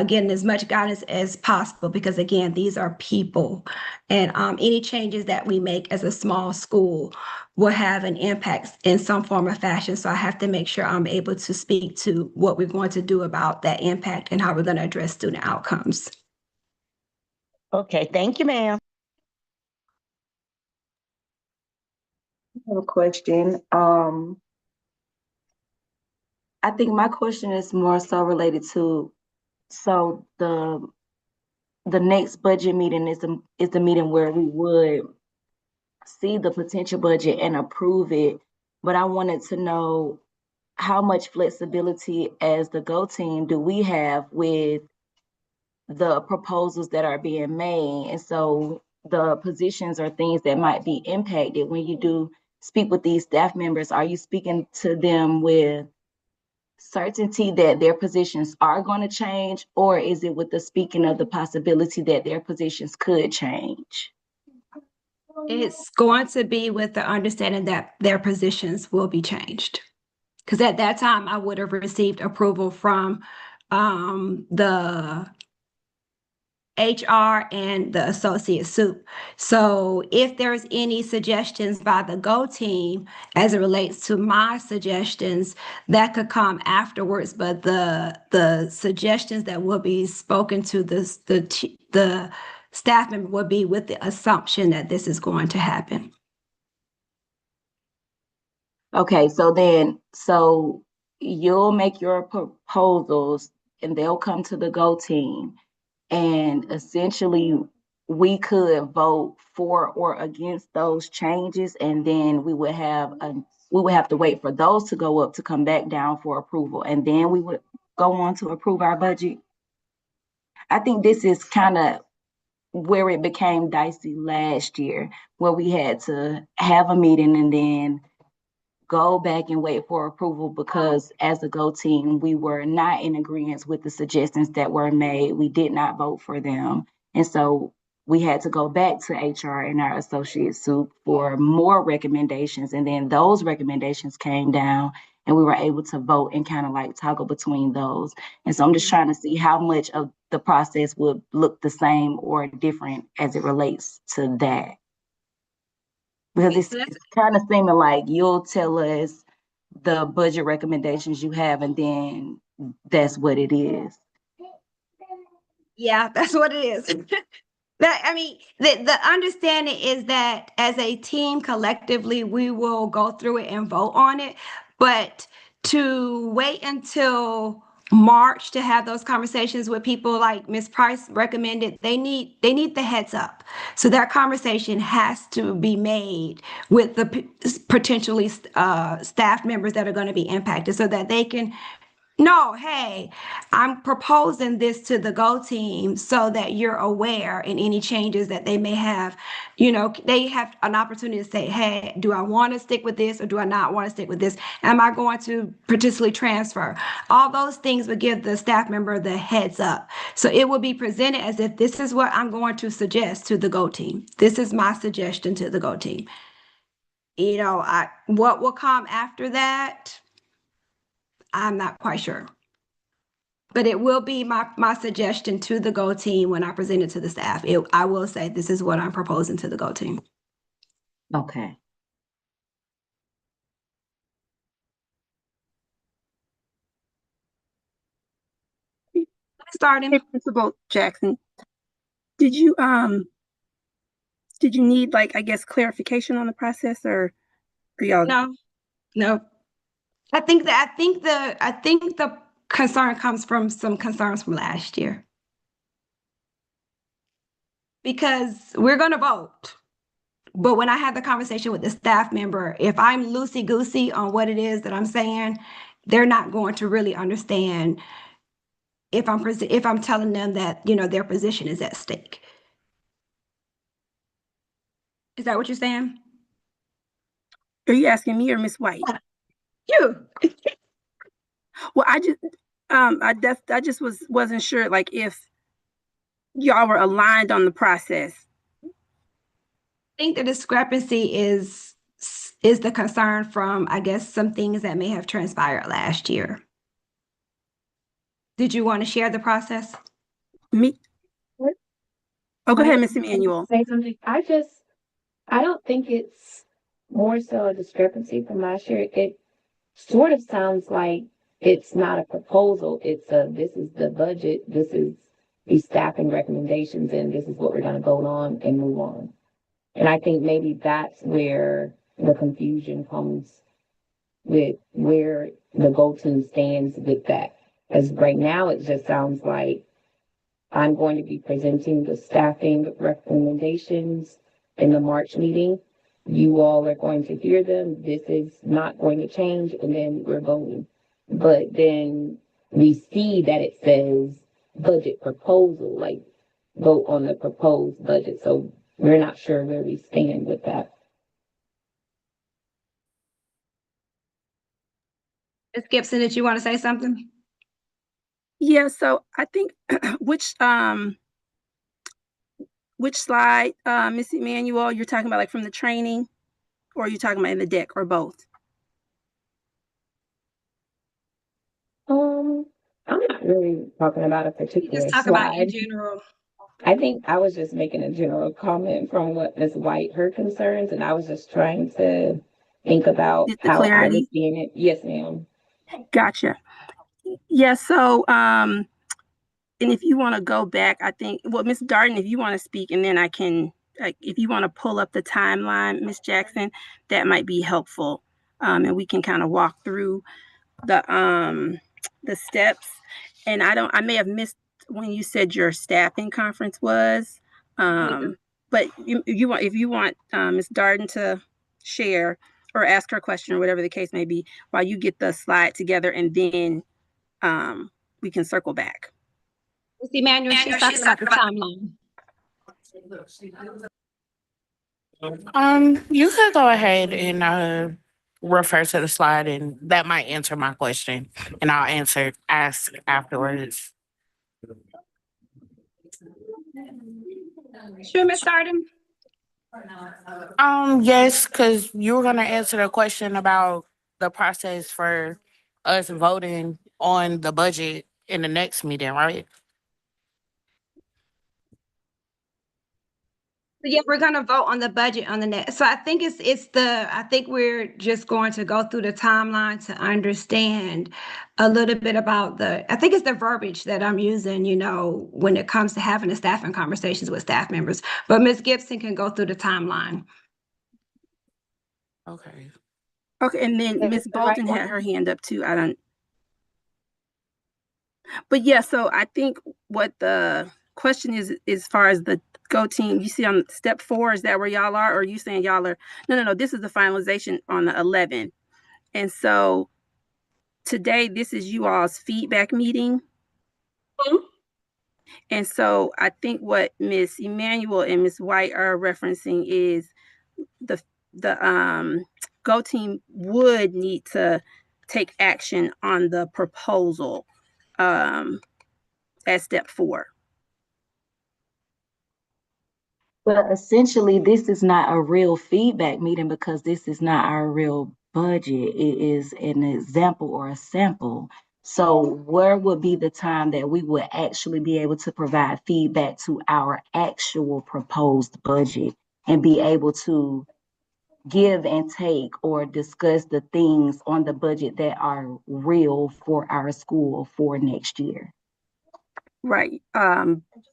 getting as much guidance as possible, because again, these are people, and any changes that we make as a small school will have an impact in some form or fashion. So I have to make sure I'm able to speak to what we're going to do about that impact and how we're going to address student outcomes. Okay, thank you, ma'am. I have a question. I think my question is more so related to, so the next budget meeting is the meeting where we would see the potential budget and approve it. But I wanted to know how much flexibility as the Go team do we have with the proposals that are being made. And so the positions or things that might be impacted when you do speak with these staff members, are you speaking to them with certainty that their positions are going to change, or is it with the speaking of the possibility that their positions could change? It's going to be with the understanding that their positions will be changed. Because at that time, I would have received approval from the HR and the associate soup. So if there's any suggestions by the Go team as it relates to my suggestions, that could come afterwards. But the suggestions that will be spoken to the staff member will be with the assumption that this is going to happen. Okay, so you'll make your proposals and they'll come to the Go team, and essentially we could vote for or against those changes, and then we would have to wait for those to go up to come back down for approval, and then we would go on to approve our budget. I think this is kind of where it became dicey last year, where we had to have a meeting and then go back and wait for approval, because as a Go team, we were not in agreement with the suggestions that were made. We did not vote for them. And so we had to go back to HR and our associate soup for more recommendations. And then those recommendations came down and we were able to vote and kind of like toggle between those. And so I'm just trying to see how much of the process would look the same or different as it relates to that. Because it's kind of seeming like you'll tell us the budget recommendations you have, and then that's what it is. Yeah, that's what it is. The understanding is that as a team collectively, we will go through it and vote on it. But to wait until March to have those conversations with people, like Ms. Price recommended, they need the heads up. So that conversation has to be made with the potentially staff members that are going to be impacted, so that they can no, hey, I'm proposing this to the Go team so that you're aware in any changes that they may have. They have an opportunity to say, hey, do I want to stick with this or do I not want to stick with this? Am I going to potentially transfer? All those things would give the staff member the heads up. So it will be presented as if this is what I'm going to suggest to the Go team. This is my suggestion to the Go team. What will come after that? I'm not quite sure. But it will be my suggestion to the Go team when I present it to the staff. I will say, this is what I'm proposing to the Go team. Okay. Starting. Hey, Principal Jackson, did you need, like, I guess, clarification on the process, or are y'all? No. I think the concern comes from some concerns from last year. Because we're going to vote. But when I have the conversation with the staff member, if I'm loosey-goosey on what it is that I'm saying, they're not going to really understand if I'm telling them that, their position is at stake. Is that what you're saying? Are you asking me or Miss White? You. Well, I just wasn't sure, like, if y'all were aligned on the process. I think the discrepancy is the concern from, I guess, some things that may have transpired last year. Did you want to share the process? Me? What? Oh, go ahead, Might Miss Emmanuel. say something. I don't think it's more so a discrepancy from last year. It sort of sounds like it's not a proposal. It's this is the budget, this is the staffing recommendations, and this is what we're gonna vote on and move on. And I think maybe that's where the confusion comes with where the go to stands with that. As right now, it just sounds like I'm going to be presenting the staffing recommendations in the March meeting. You all are going to hear them. This is not going to change, and then we're voting. But then we see that it says budget proposal, like vote on the proposed budget. So we're not sure where we stand with that. Ms. Gibson, did you want to say something? Yeah, so I think which slide, Miss Emmanuel, you're talking about, like, from the training, or are you talking about in the deck, or both? I'm not really talking about a You particular just talk about in slide. general. I think I was just making a general comment from what Ms. White, her concerns, and I was just trying to think about Get the how I was clarity. seeing it. Yes, ma'am. Gotcha. Yeah, so and if you want to go back, I think, well, Miss Darden, if you want to speak, and then I can, like, if you want to pull up the timeline, Miss Jackson, that might be helpful. And we can kind of walk through the steps. And I may have missed when you said your staffing conference was. But if you want Miss Darden to share or ask her question or whatever the case may be, while you get the slide together, and then we can circle back. Ms. Emmanuel, she's talking about the timeline. You could go ahead and refer to the slide, and that might answer my question, and I'll ask afterwards. Sure, Ms. Darden? Yes, because you were gonna answer the question about the process for us voting on the budget in the next meeting, right? Yeah, we're gonna vote on the budget on the next. So I think I think we're just going to go through the timeline to understand a little bit about I think it's the verbiage that I'm using, when it comes to having the staffing conversations with staff members. But Ms. Gibson can go through the timeline. Okay. Okay, and then Is Miss the right Bolton had one? her hand up too. But yeah, so I think what the question is, as far as the Go team, you see on step 4, is that where y'all are? Or are you saying y'all are, no, this is the finalization on the 11. And so today, this is you all's feedback meeting. And so I think what Miss Emmanuel and Miss White are referencing is the Go team would need to take action on the proposal at step 4. Well, essentially, this is not a real feedback meeting because this is not our real budget. It is an example or a sample. So where would be the time that we would actually be able to provide feedback to our actual proposed budget and be able to give and take or discuss the things on the budget that are real for our school for next year? Right.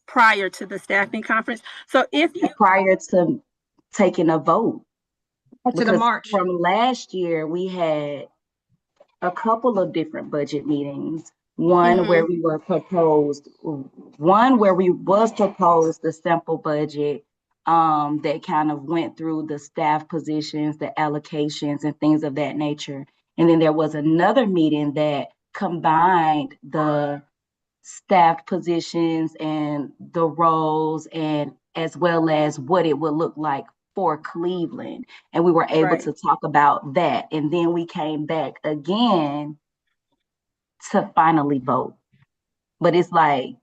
Prior to the staffing conference. So prior to taking a vote, To the because March. from last year we had a couple of different budget meetings. One where we was proposed the simple budget that kind of went through the staff positions, the allocations, and things of that nature. And then there was another meeting that combined the staff positions and the roles, and as well as what it would look like for Cleveland. And we were able Right. to talk about that. And then we came back again to finally vote. But it's like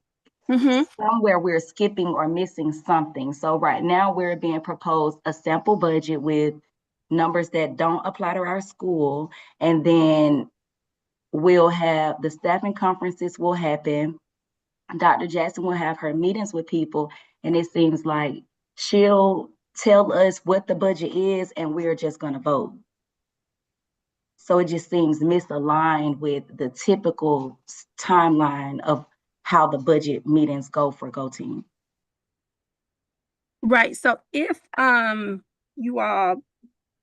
somewhere we're skipping or missing something. So right now we're being proposed a sample budget with numbers that don't apply to our school. And then we'll have the staffing conferences will happen. Dr. Jackson will have her meetings with people. And it seems like she'll tell us what the budget is and we're just going to vote. So it just seems misaligned with the typical timeline of how the budget meetings go for Go Team. Right. So if you all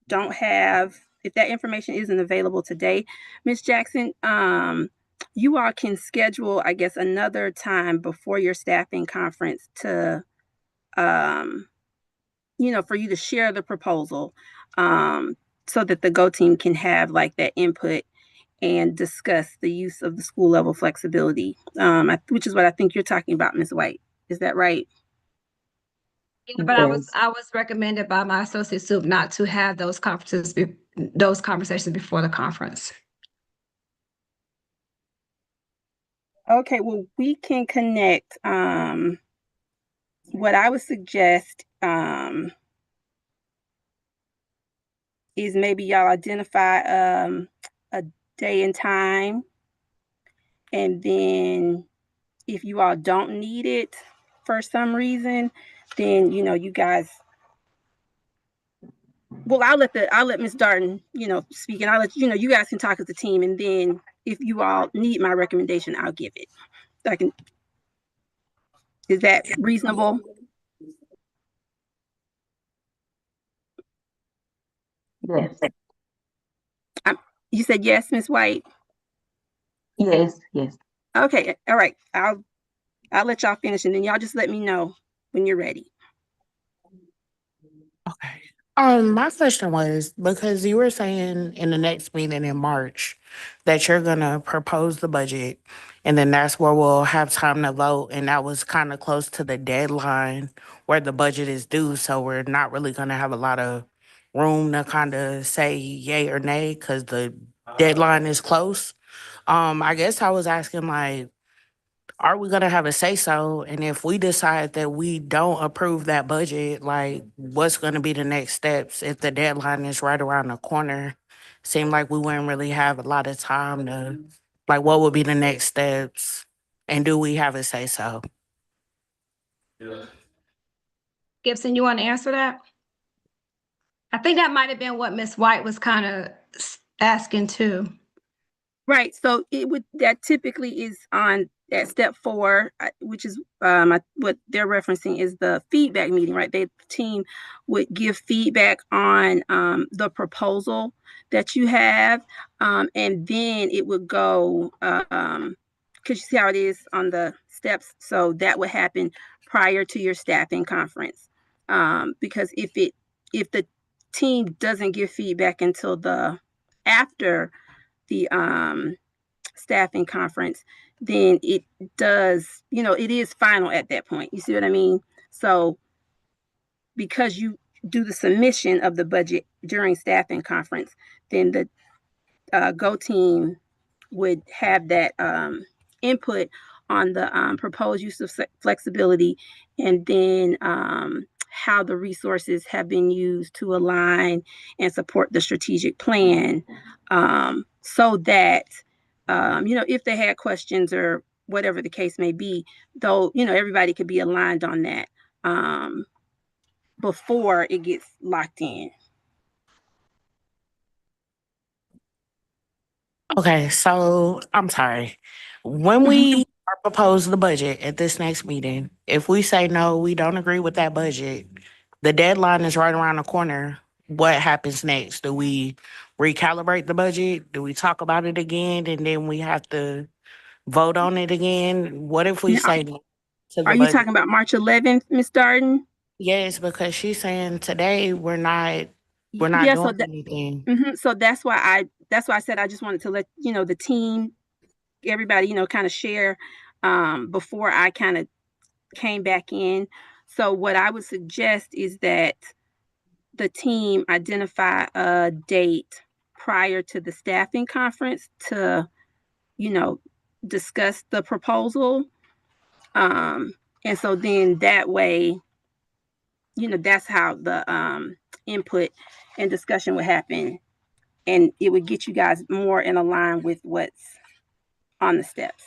don't have, if that information isn't available today, Ms. Jackson, you all can schedule, I guess, another time before your staffing conference to, for you to share the proposal, so that the Go Team can have like that input and discuss the use of the school level flexibility, which is what I think you're talking about, Ms. White. Is that right? Yeah, but I was recommended by my associate soup not to have those conversations before the conference. Okay, well, we can connect. What I would suggest is maybe y'all identify a day and time, and then if you all don't need it for some reason, then you guys. Well, I'll let Ms. Darden speak, and I'll let you guys can talk as a team, and then if you all need my recommendation, I'll give it. Is that reasonable? Yes. You said yes, Ms. White? Yes. Okay, all right. I'll let y'all finish, and then y'all just let me know when you're ready. Okay. My question was because you were saying in the next meeting in March that you're gonna propose the budget, and then that's where we'll have time to vote, and that was kind of close to the deadline where the budget is due, so we're not really gonna have a lot of room to kind of say yay or nay because the deadline is close. I guess I was asking like, are we gonna have a say so? And if we decide that we don't approve that budget, like what's gonna be the next steps if the deadline is right around the corner? Seem like we wouldn't really have a lot of time to like what would be the next steps? And do we have a say so? Gibson, you want to answer that? I think that might have been what Ms. White was kind of asking too. Right. So that typically is on at step 4, which is what they're referencing is the feedback meeting, right? The team would give feedback on the proposal that you have, and then it would go because you see how it is on the steps. So that would happen prior to your staffing conference, because if the team doesn't give feedback until after the staffing conference, then it does, it is final at that point. You see what I mean? So because you do the submission of the budget during staffing conference, then the Go Team would have that input on the proposed use of flexibility, and then how the resources have been used to align and support the strategic plan, so that if they had questions or whatever the case may be, though, everybody could be aligned on that before it gets locked in. Okay, so I'm sorry. When we propose the budget at this next meeting, if we say no, we don't agree with that budget, the deadline is right around the corner. What happens next? Do we recalibrate the budget? Do we talk about it again and then we have to vote on it again? What if we Now, say no to are the you budget? talking about March 11th, Ms. Darden? Yes, because she's saying today we're not Yeah, so doing anything. so that's why I said I just wanted to let the team, everybody, kind of share before I kind of came back in. So what I would suggest is that the team identify a date prior to the staffing conference to, discuss the proposal. And so then that way, that's how the input and discussion would happen. And it would get you guys more in line with what's on the steps.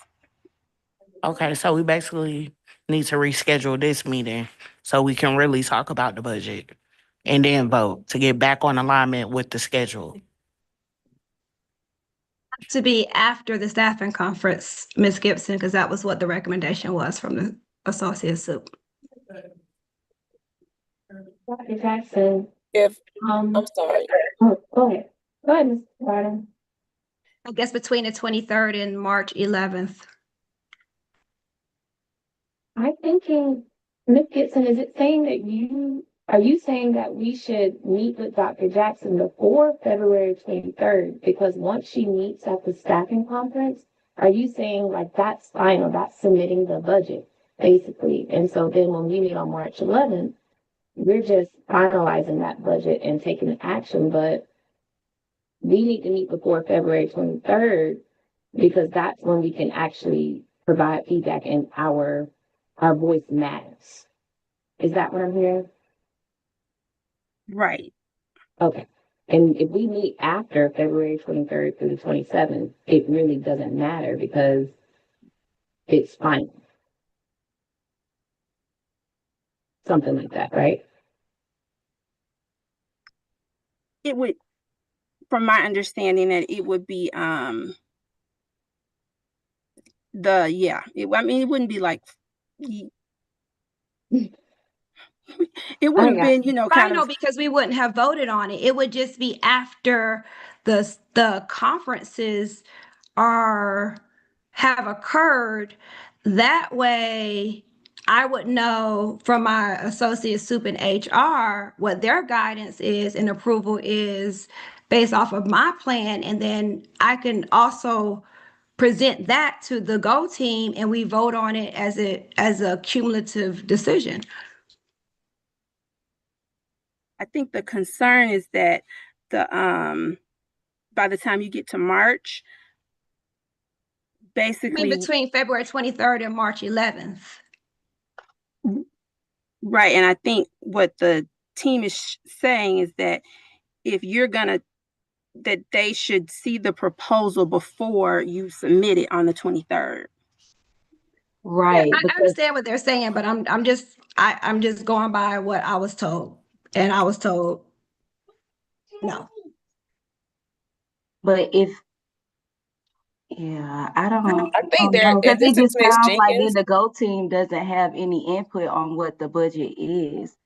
Okay, so we basically need to reschedule this meeting so we can really talk about the budget and then vote to get back on alignment with the schedule. To be after the staffing conference, Ms. Gibson, because that was what the recommendation was from the associate soup. Dr. Jackson, I'm oh, sorry. go ahead. Go ahead, Ms. Barton. I guess between the 23rd and March 11th. I'm thinking, Ms. Gibson, is it saying that are you saying that we should meet with Dr. Jackson before February 23rd? Because once she meets at the staffing conference, are you saying like that's final, that's submitting the budget, basically? And so then when we meet on March 11th, we're just finalizing that budget and taking action, but we need to meet before February 23rd because that's when we can actually provide feedback and our voice matters. Is that what I'm hearing? Right. Okay. And if we meet after February 23rd through the 27th, it really doesn't matter because it's final. Something like that, right? It would, from my understanding, that it would be it wouldn't be like it would have been, kind of because we wouldn't have voted on it. It would just be after the conferences have occurred. That way I would know from my associate soup in HR what their guidance is and approval is based off of my plan. And then I can also present that to the Go team and we vote on it as a cumulative decision. I think the concern is that by the time you get to March, basically between February 23rd and March 11th. Right. And I think what the team is saying is that if you're that they should see the proposal before you submit it on the 23rd. Right. Yeah, I understand what they're saying, but I'm just going by what I was told. And I was told no. But I don't I think know, and because this it is just Ms. sounds like Jenkins. the Go team doesn't have any input on what the budget is.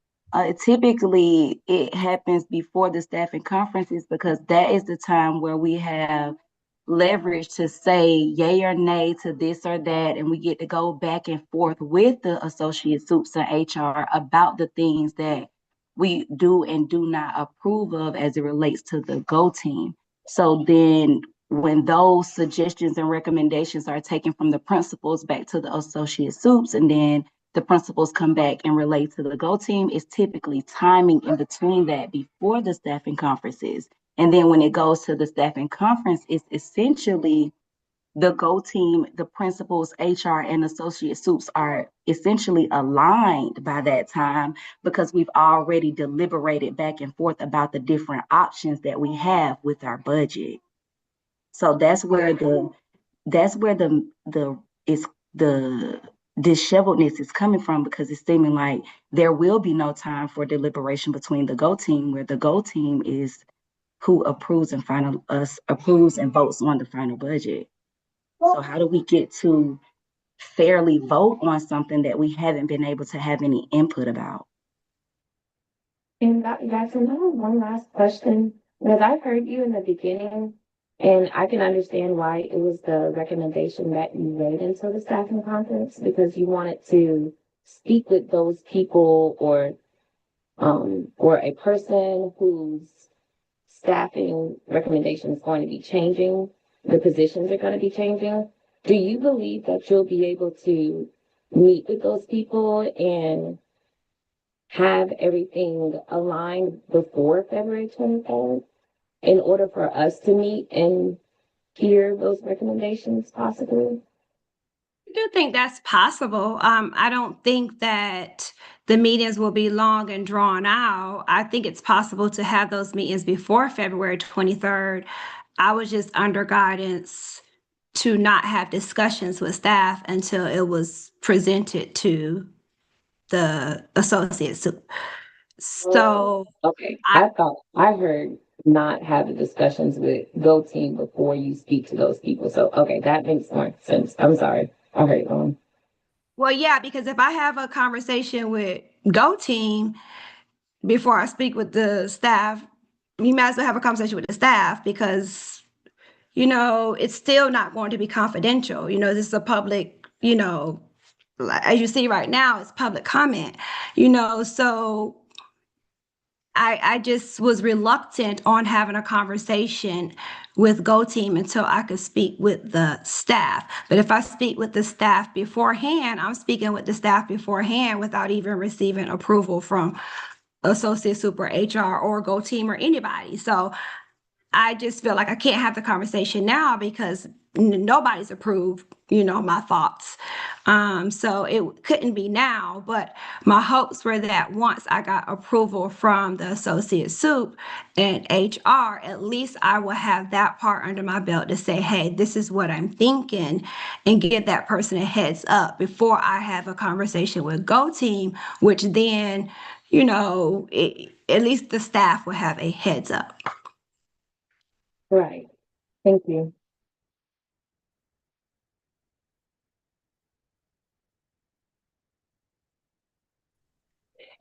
Typically, it happens before the staffing conferences because that is the time where we have leverage to say yay or nay to this or that, and we get to go back and forth with the associate soups and HR about the things that we do and do not approve of as it relates to the Go team. So then when those suggestions and recommendations are taken from the principals back to the associate soups, and then the principals come back and relate to the Go team, it's typically timing in between that before the staffing conferences. And then when it goes to the staffing conference, it's essentially the Go team, the principals, HR, and associate soups are essentially aligned by that time because we've already deliberated back and forth about the different options that we have with our budget. So that's where the disheveledness is coming from, because it's seeming like there will be no time for deliberation between the Go team, where the Go team is who approves and votes on the final budget. So how do we get to fairly vote on something that we haven't been able to have any input about? And Dr. Jackson, I have one last question, because I've heard you in the beginning, and I can understand why it was the recommendation that you made until the staffing conference, because you wanted to speak with those people or a person whose staffing recommendation is going to be changing, the positions are going to be changing. Do you believe that you'll be able to meet with those people and have everything aligned before February 23rd in order for us to meet and hear those recommendations possibly? I do think that's possible. I don't think that the meetings will be long and drawn out. I think it's possible to have those meetings before February 23rd. I was just under guidance to not have discussions with staff until it was presented to the associates. So Okay, I, I thought I heard not have the discussions with Go Team before you speak to those people. So, okay, that makes more sense. I'm sorry. I heard it wrong. well, yeah, because if I have a conversation with Go Team before I speak with the staff, you might as well have a conversation with the staff because, it's still not going to be confidential. This is a public, as you see right now, it's public comment, so I just was reluctant on having a conversation with Go Team until I could speak with the staff. But if I speak with the staff beforehand, I'm speaking with the staff beforehand without even receiving approval from Associate Super HR or Go Team or anybody. So I just feel like I can't have the conversation now because nobody's approved, my thoughts. So it couldn't be now, but my hopes were that once I got approval from the associate soup and HR, at least I will have that part under my belt to say, hey, this is what I'm thinking, and give that person a heads up before I have a conversation with Go Team, which then, at least the staff will have a heads up. Right. Thank you.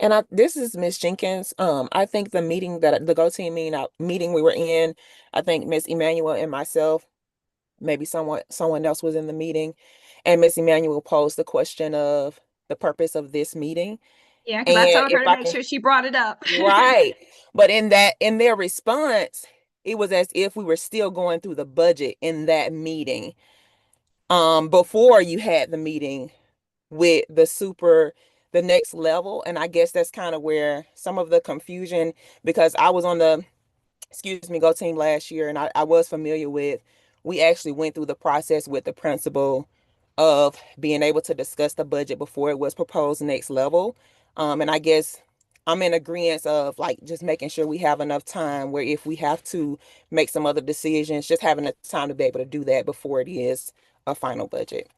And this is Miss Jenkins. I think the meeting that the Go Team meeting we were in, I think Miss Emmanuel and myself, maybe someone else was in the meeting, and Miss Emmanuel posed the question of the purpose of this meeting. Yeah, because I And told if her to I make can, sure she brought it up. right. But in their response, it was as if we were still going through the budget in that meeting. Before you had the meeting with the next level. And I guess that's kind of where some of the confusion, because I was on the Go Team last year, and I was familiar with, we actually went through the process with the principal of being able to discuss the budget before it was proposed next level. And I guess I'm in agreement of like just making sure we have enough time where if we have to make some other decisions, just having the time to be able to do that before it is a final budget.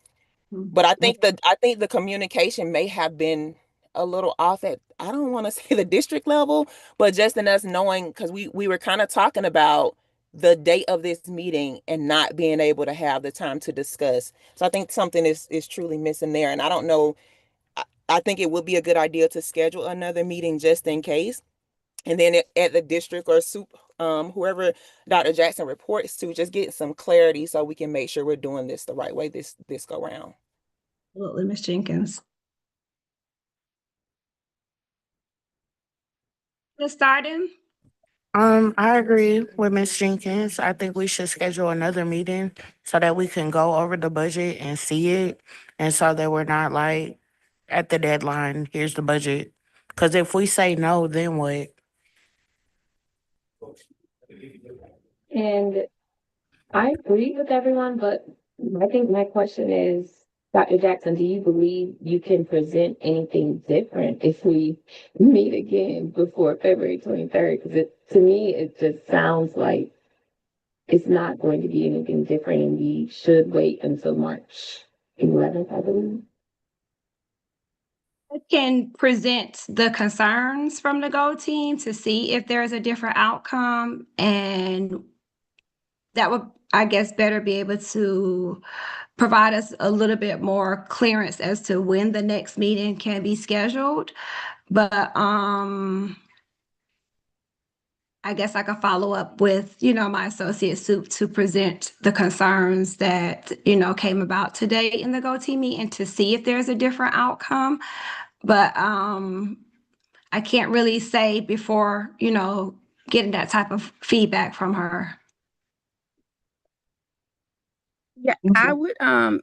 But I think the communication may have been a little off at, I don't want to say the district level, but just in us knowing, because we were kind of talking about the date of this meeting and not being able to have the time to discuss. So I think something is truly missing there. And I don't know, I think it would be a good idea to schedule another meeting just in case. And then at the district or whoever Dr. Jackson reports to, just get some clarity so we can make sure we're doing this the right way this go round. Absolutely, Ms. Jenkins. Ms. Starden? I agree with Ms. Jenkins. I think we should schedule another meeting so that we can go over the budget and see it, and so that we're not like at the deadline, here's the budget. Because if we say no, then what? And I agree with everyone, but I think my question is, Dr. Jackson, do you believe you can present anything different if we meet again before February 23rd? Because to me, it just sounds like it's not going to be anything different, and we should wait until March 11th, I believe. I can present the concerns from the Go Team to see if there's a different outcome, and that would, I guess, better be able to provide us a little bit more clearance as to when the next meeting can be scheduled. But I guess I could follow up with, my associate soup to present the concerns that, came about today in the Go Team meeting to see if there's a different outcome. But I can't really say before, getting that type of feedback from her. Yeah, I would I'm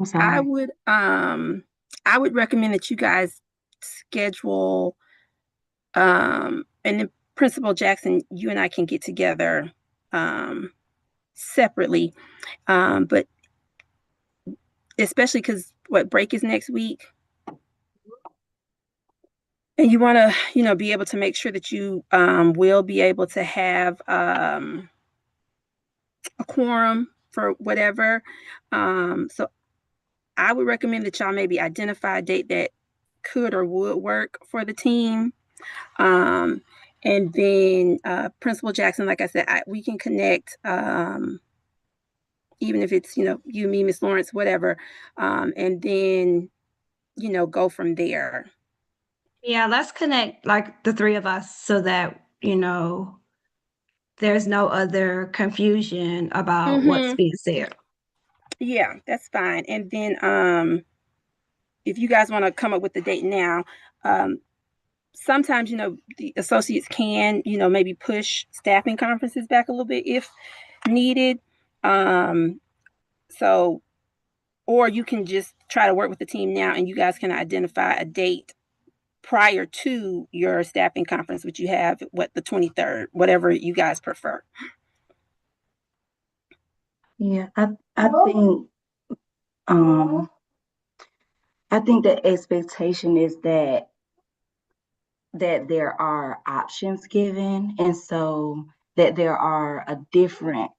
sorry. I would recommend that you guys schedule, and then Principal Jackson, you and I can get together separately, but especially because break is next week, and you want to be able to make sure that you will be able to have a quorum for whatever. So I would recommend that y'all maybe identify a date that could or would work for the team. And then Principal Jackson, like I said, we can connect, even if it's, you, me, Miss Lawrence, whatever, and then, go from there. Yeah, let's connect like the three of us so that, there's no other confusion about what's being said. Yeah, that's fine. And then if you guys want to come up with the date now, sometimes, the associates can, maybe push staffing conferences back a little bit if needed. So, or you can just try to work with the team now and you guys can identify a date prior to your staffing conference, which you have, the 23rd, whatever you guys prefer. Yeah, I think the expectation is that there are options given, and so that there are different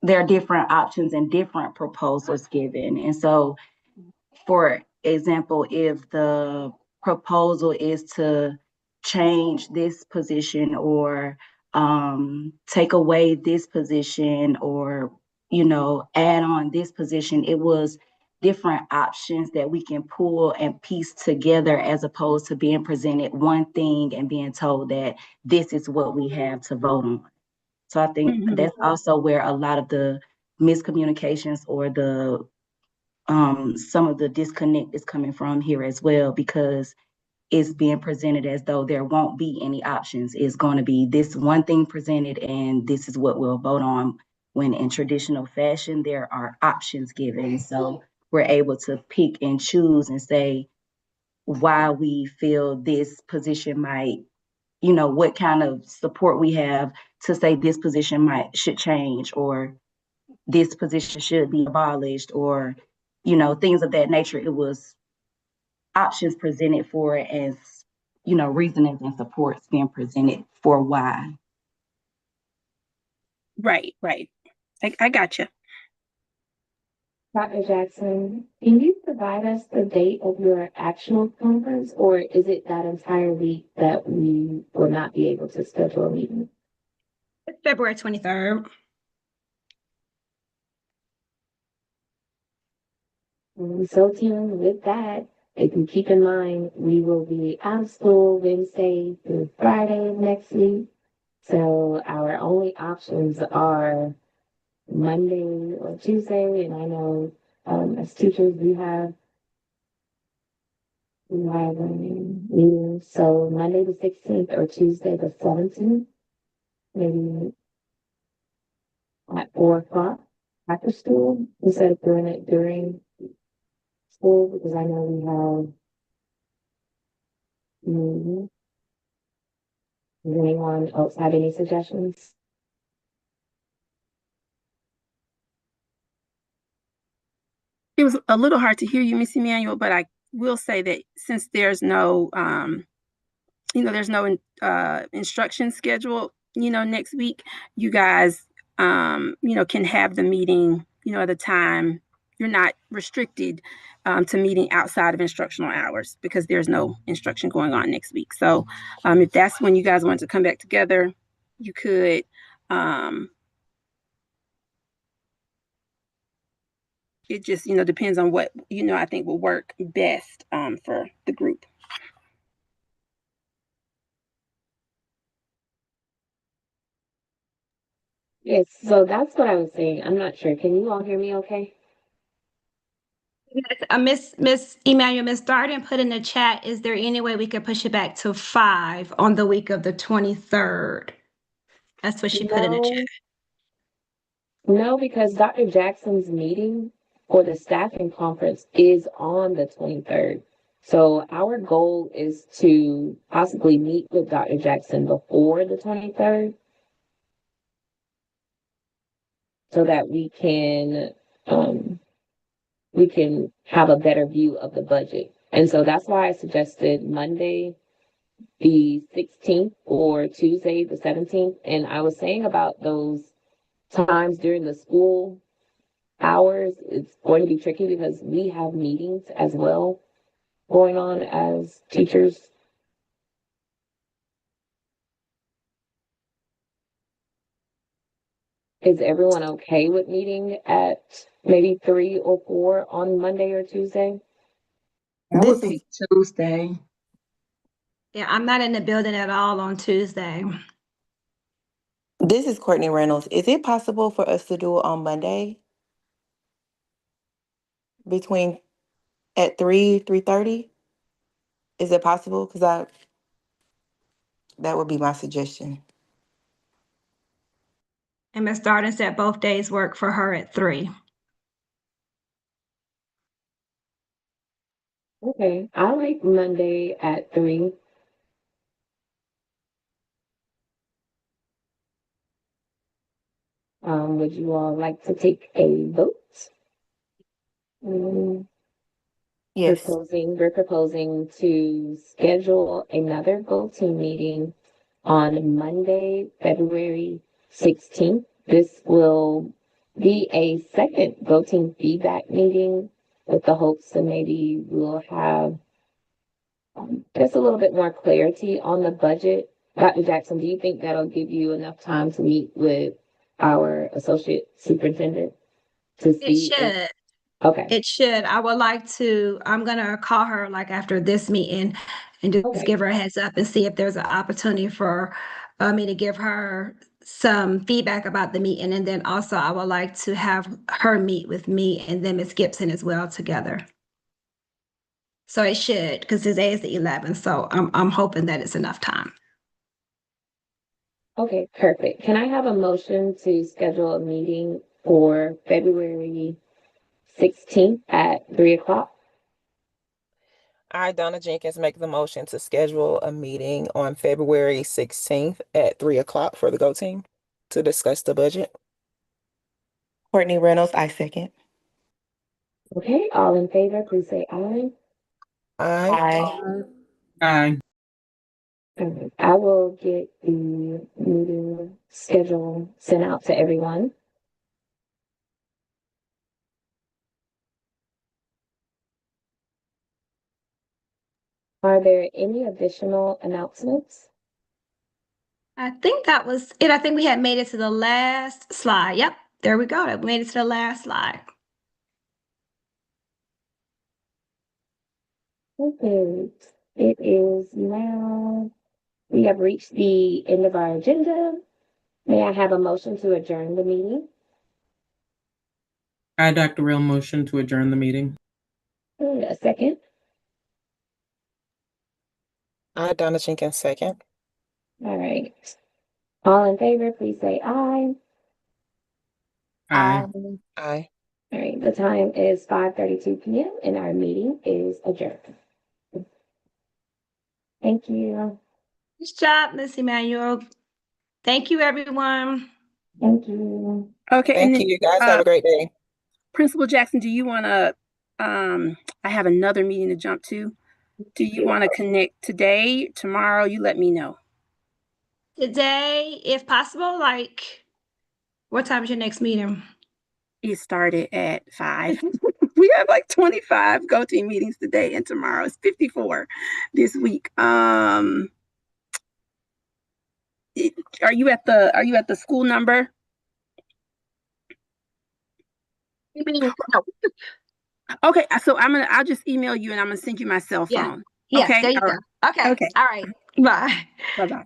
options and different proposals given. And so, for example, if the proposal is to change this position or take away this position or add on this position, it was different options that we can pull and piece together, as opposed to being presented one thing and being told that this is what we have to vote on. So I think that's also where a lot of the miscommunications or the some of the disconnect is coming from here as well, because it's being presented as though there won't be any options. It's going to be this one thing presented and this is what we'll vote on, when in traditional fashion there are options given. So we're able to pick and choose and say why we feel this position might, what kind of support we have to say this position should change, or this position should be abolished, or things of that nature. It was options presented for it as reasonings and supports being presented for why. Right. I got you. Dr. Jackson, can you provide us the date of your actual conference, or is it that entire week that we will not be able to schedule a meeting? It's February 23rd. So, team, with that, if you keep in mind, we will be out of school Wednesday through Friday next week. So our only options are Monday or Tuesday, and I know as teachers we have meetings. So Monday the 16th or Tuesday the 17th, maybe at 4 o'clock after school instead of doing it during school, because I know we have meetings. Does anyone else have any suggestions? It was a little hard to hear you, Miss Emmanuel, but I will say that since there's no, there's no instruction schedule, next week, you guys, can have the meeting, at a time. You're not restricted to meeting outside of instructional hours because there's no instruction going on next week. So if that's when you guys want to come back together, you could. It just, depends on what, I think will work best for the group. Yes, so that's what I was saying. I'm not sure. Can you all hear me okay? Miss Emmanuel, Miss Darden put in the chat, is there any way we could push it back to 5 on the week of the 23rd? That's what she put in the chat. No, because Dr. Jackson's meeting for the staffing conference is on the 23rd. So our goal is to possibly meet with Dr. Jackson before the 23rd so that we can have a better view of the budget. And so that's why I suggested Monday, the 16th, or Tuesday, the 17th. And I was saying about those times during the school hours, it's going to be tricky because we have meetings as well going on as teachers. Is everyone okay with meeting at maybe 3 or 4 on Monday or Tuesday? I would pick Tuesday. Yeah, I'm not in the building at all on Tuesday. This is Courtney Reynolds. Is it possible for us to do it on Monday between at 3:30? Is it possible? Because that would be my suggestion. And Ms. Darden said both days work for her at 3. Okay, I like Monday at 3. Would you all like to take a vote? Yes. We're proposing to schedule another Go Team meeting on Monday, February 16th. This will be a second Go Team feedback meeting with the hopes that maybe we'll have just a little bit more clarity on the budget. Dr. Jackson, do you think that'll give you enough time to meet with our associate superintendent to It see? should. Okay. It should. I'm gonna call her like after this meeting and just Okay. give her a heads up and see if there's an opportunity for me to give her some feedback about the meeting. And then also I would like to have her meet with me and then Ms. Gibson as well together. So it should, because today is the 11th. So I'm hoping that it's enough time. Okay, perfect. Can I have a motion to schedule a meeting for February 16th at 3 o'clock? I, Donna Jenkins, make the motion to schedule a meeting on February 16th at 3 o'clock for the Go Team to discuss the budget. Courtney Reynolds, I second. Okay, all in favor, please say aye. Aye. Aye. I will get the meeting schedule sent out to everyone. Are there any additional announcements? I think that was it. I think we had made it to the last slide. Yep, there we go. We made it to the last slide. Okay, it is now, we have reached the end of our agenda. May I have a motion to adjourn the meeting? I, Dr. Real, motion to adjourn the meeting. A second. I, Donna Jenkins, second. All right. All in favor, please say aye. Aye. Aye. All right, the time is 5:32 p.m. and our meeting is adjourned. Thank you. Nice job, Miss Emmanuel. Thank you, everyone. Thank you. Okay, and Thank then you. Guys, have a great day. Principal Jackson, do you want to? I have another meeting to jump to. Do you want to connect today, tomorrow? You let me know. Today, if possible, like, what time is your next meeting? It started at 5. We have like 25 Go Team meetings today, and tomorrow is 54 this week. Are you at the school number? No. Okay, so I'll just email you and I'm gonna send you my cell Yeah. phone. Yes, Okay. there you All go. right. Okay. Okay. All right. Bye. Bye-bye.